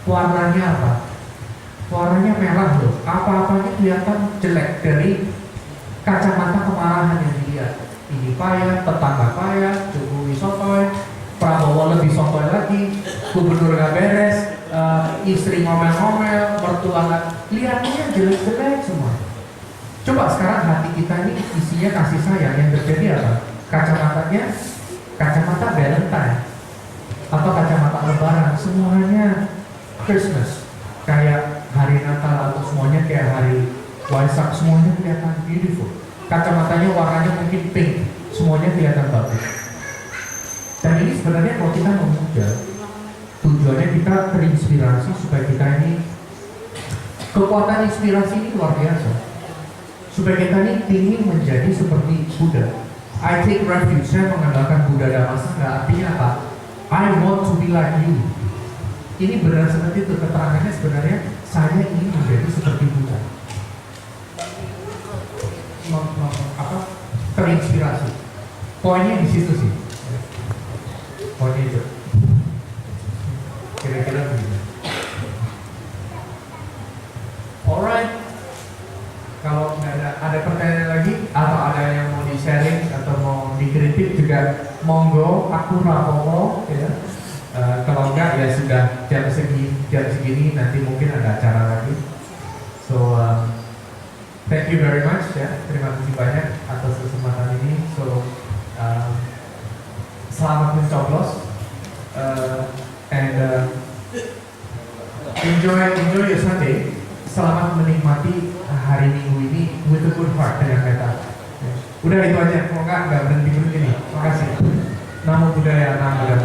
warnanya apa? Warnanya merah loh. Apa-apanya kelihatan jelek dari kacamata kemarahan yang dilihat. Ini payah, tetangga payah, Jokowi sotoy, Prabowo lebih sotoy lagi, gubernur gak beres, istri ngomel-ngomel, mertua gak, lihatnya jelek-jelek semua. Coba sekarang hati kita ini isinya kasih sayang, yang terjadi apa? Kacamatanya, kacamata Valentine atau kacamata Lebaran, semuanya Christmas, kayak hari Natal atau semuanya kayak hari Waisak, semuanya kelihatan beautiful. Kacamatanya warnanya mungkin pink, semuanya kelihatan bagus. Dan ini sebenarnya kalau kita memuja, tujuannya kita terinspirasi supaya kita ini, kekuatan inspirasi ini luar biasa. Supaya kita ini ingin menjadi seperti Buddha. I take refuge, saya mengandalkan Buddha Dhammasanga, artinya apa? I want to be like you. Ini benar seperti itu, keterangannya sebenarnya saya ingin menjadi seperti Buddha. Terinspirasi. Poinnya di situ sih. Poinnya itu. Kira-kira begitu. Alright. Kalau nggak ada pertanyaan lagi atau ada yang mau di-sharing atau mau dikritik juga monggo, aku rapopo ya. Kalau enggak ya sudah jam segini nanti mungkin ada acara lagi. So thank you very much ya, terima kasih banyak atas kesempatan ini. So selamat mencoblos and enjoy your Sunday. Selamat menikmati hari Minggu ini with a good heart dengan meta. Udah itu aja, kalau nggak berhenti nih. Terima kasih. Namo Buddhaya, Namo Buddhaya.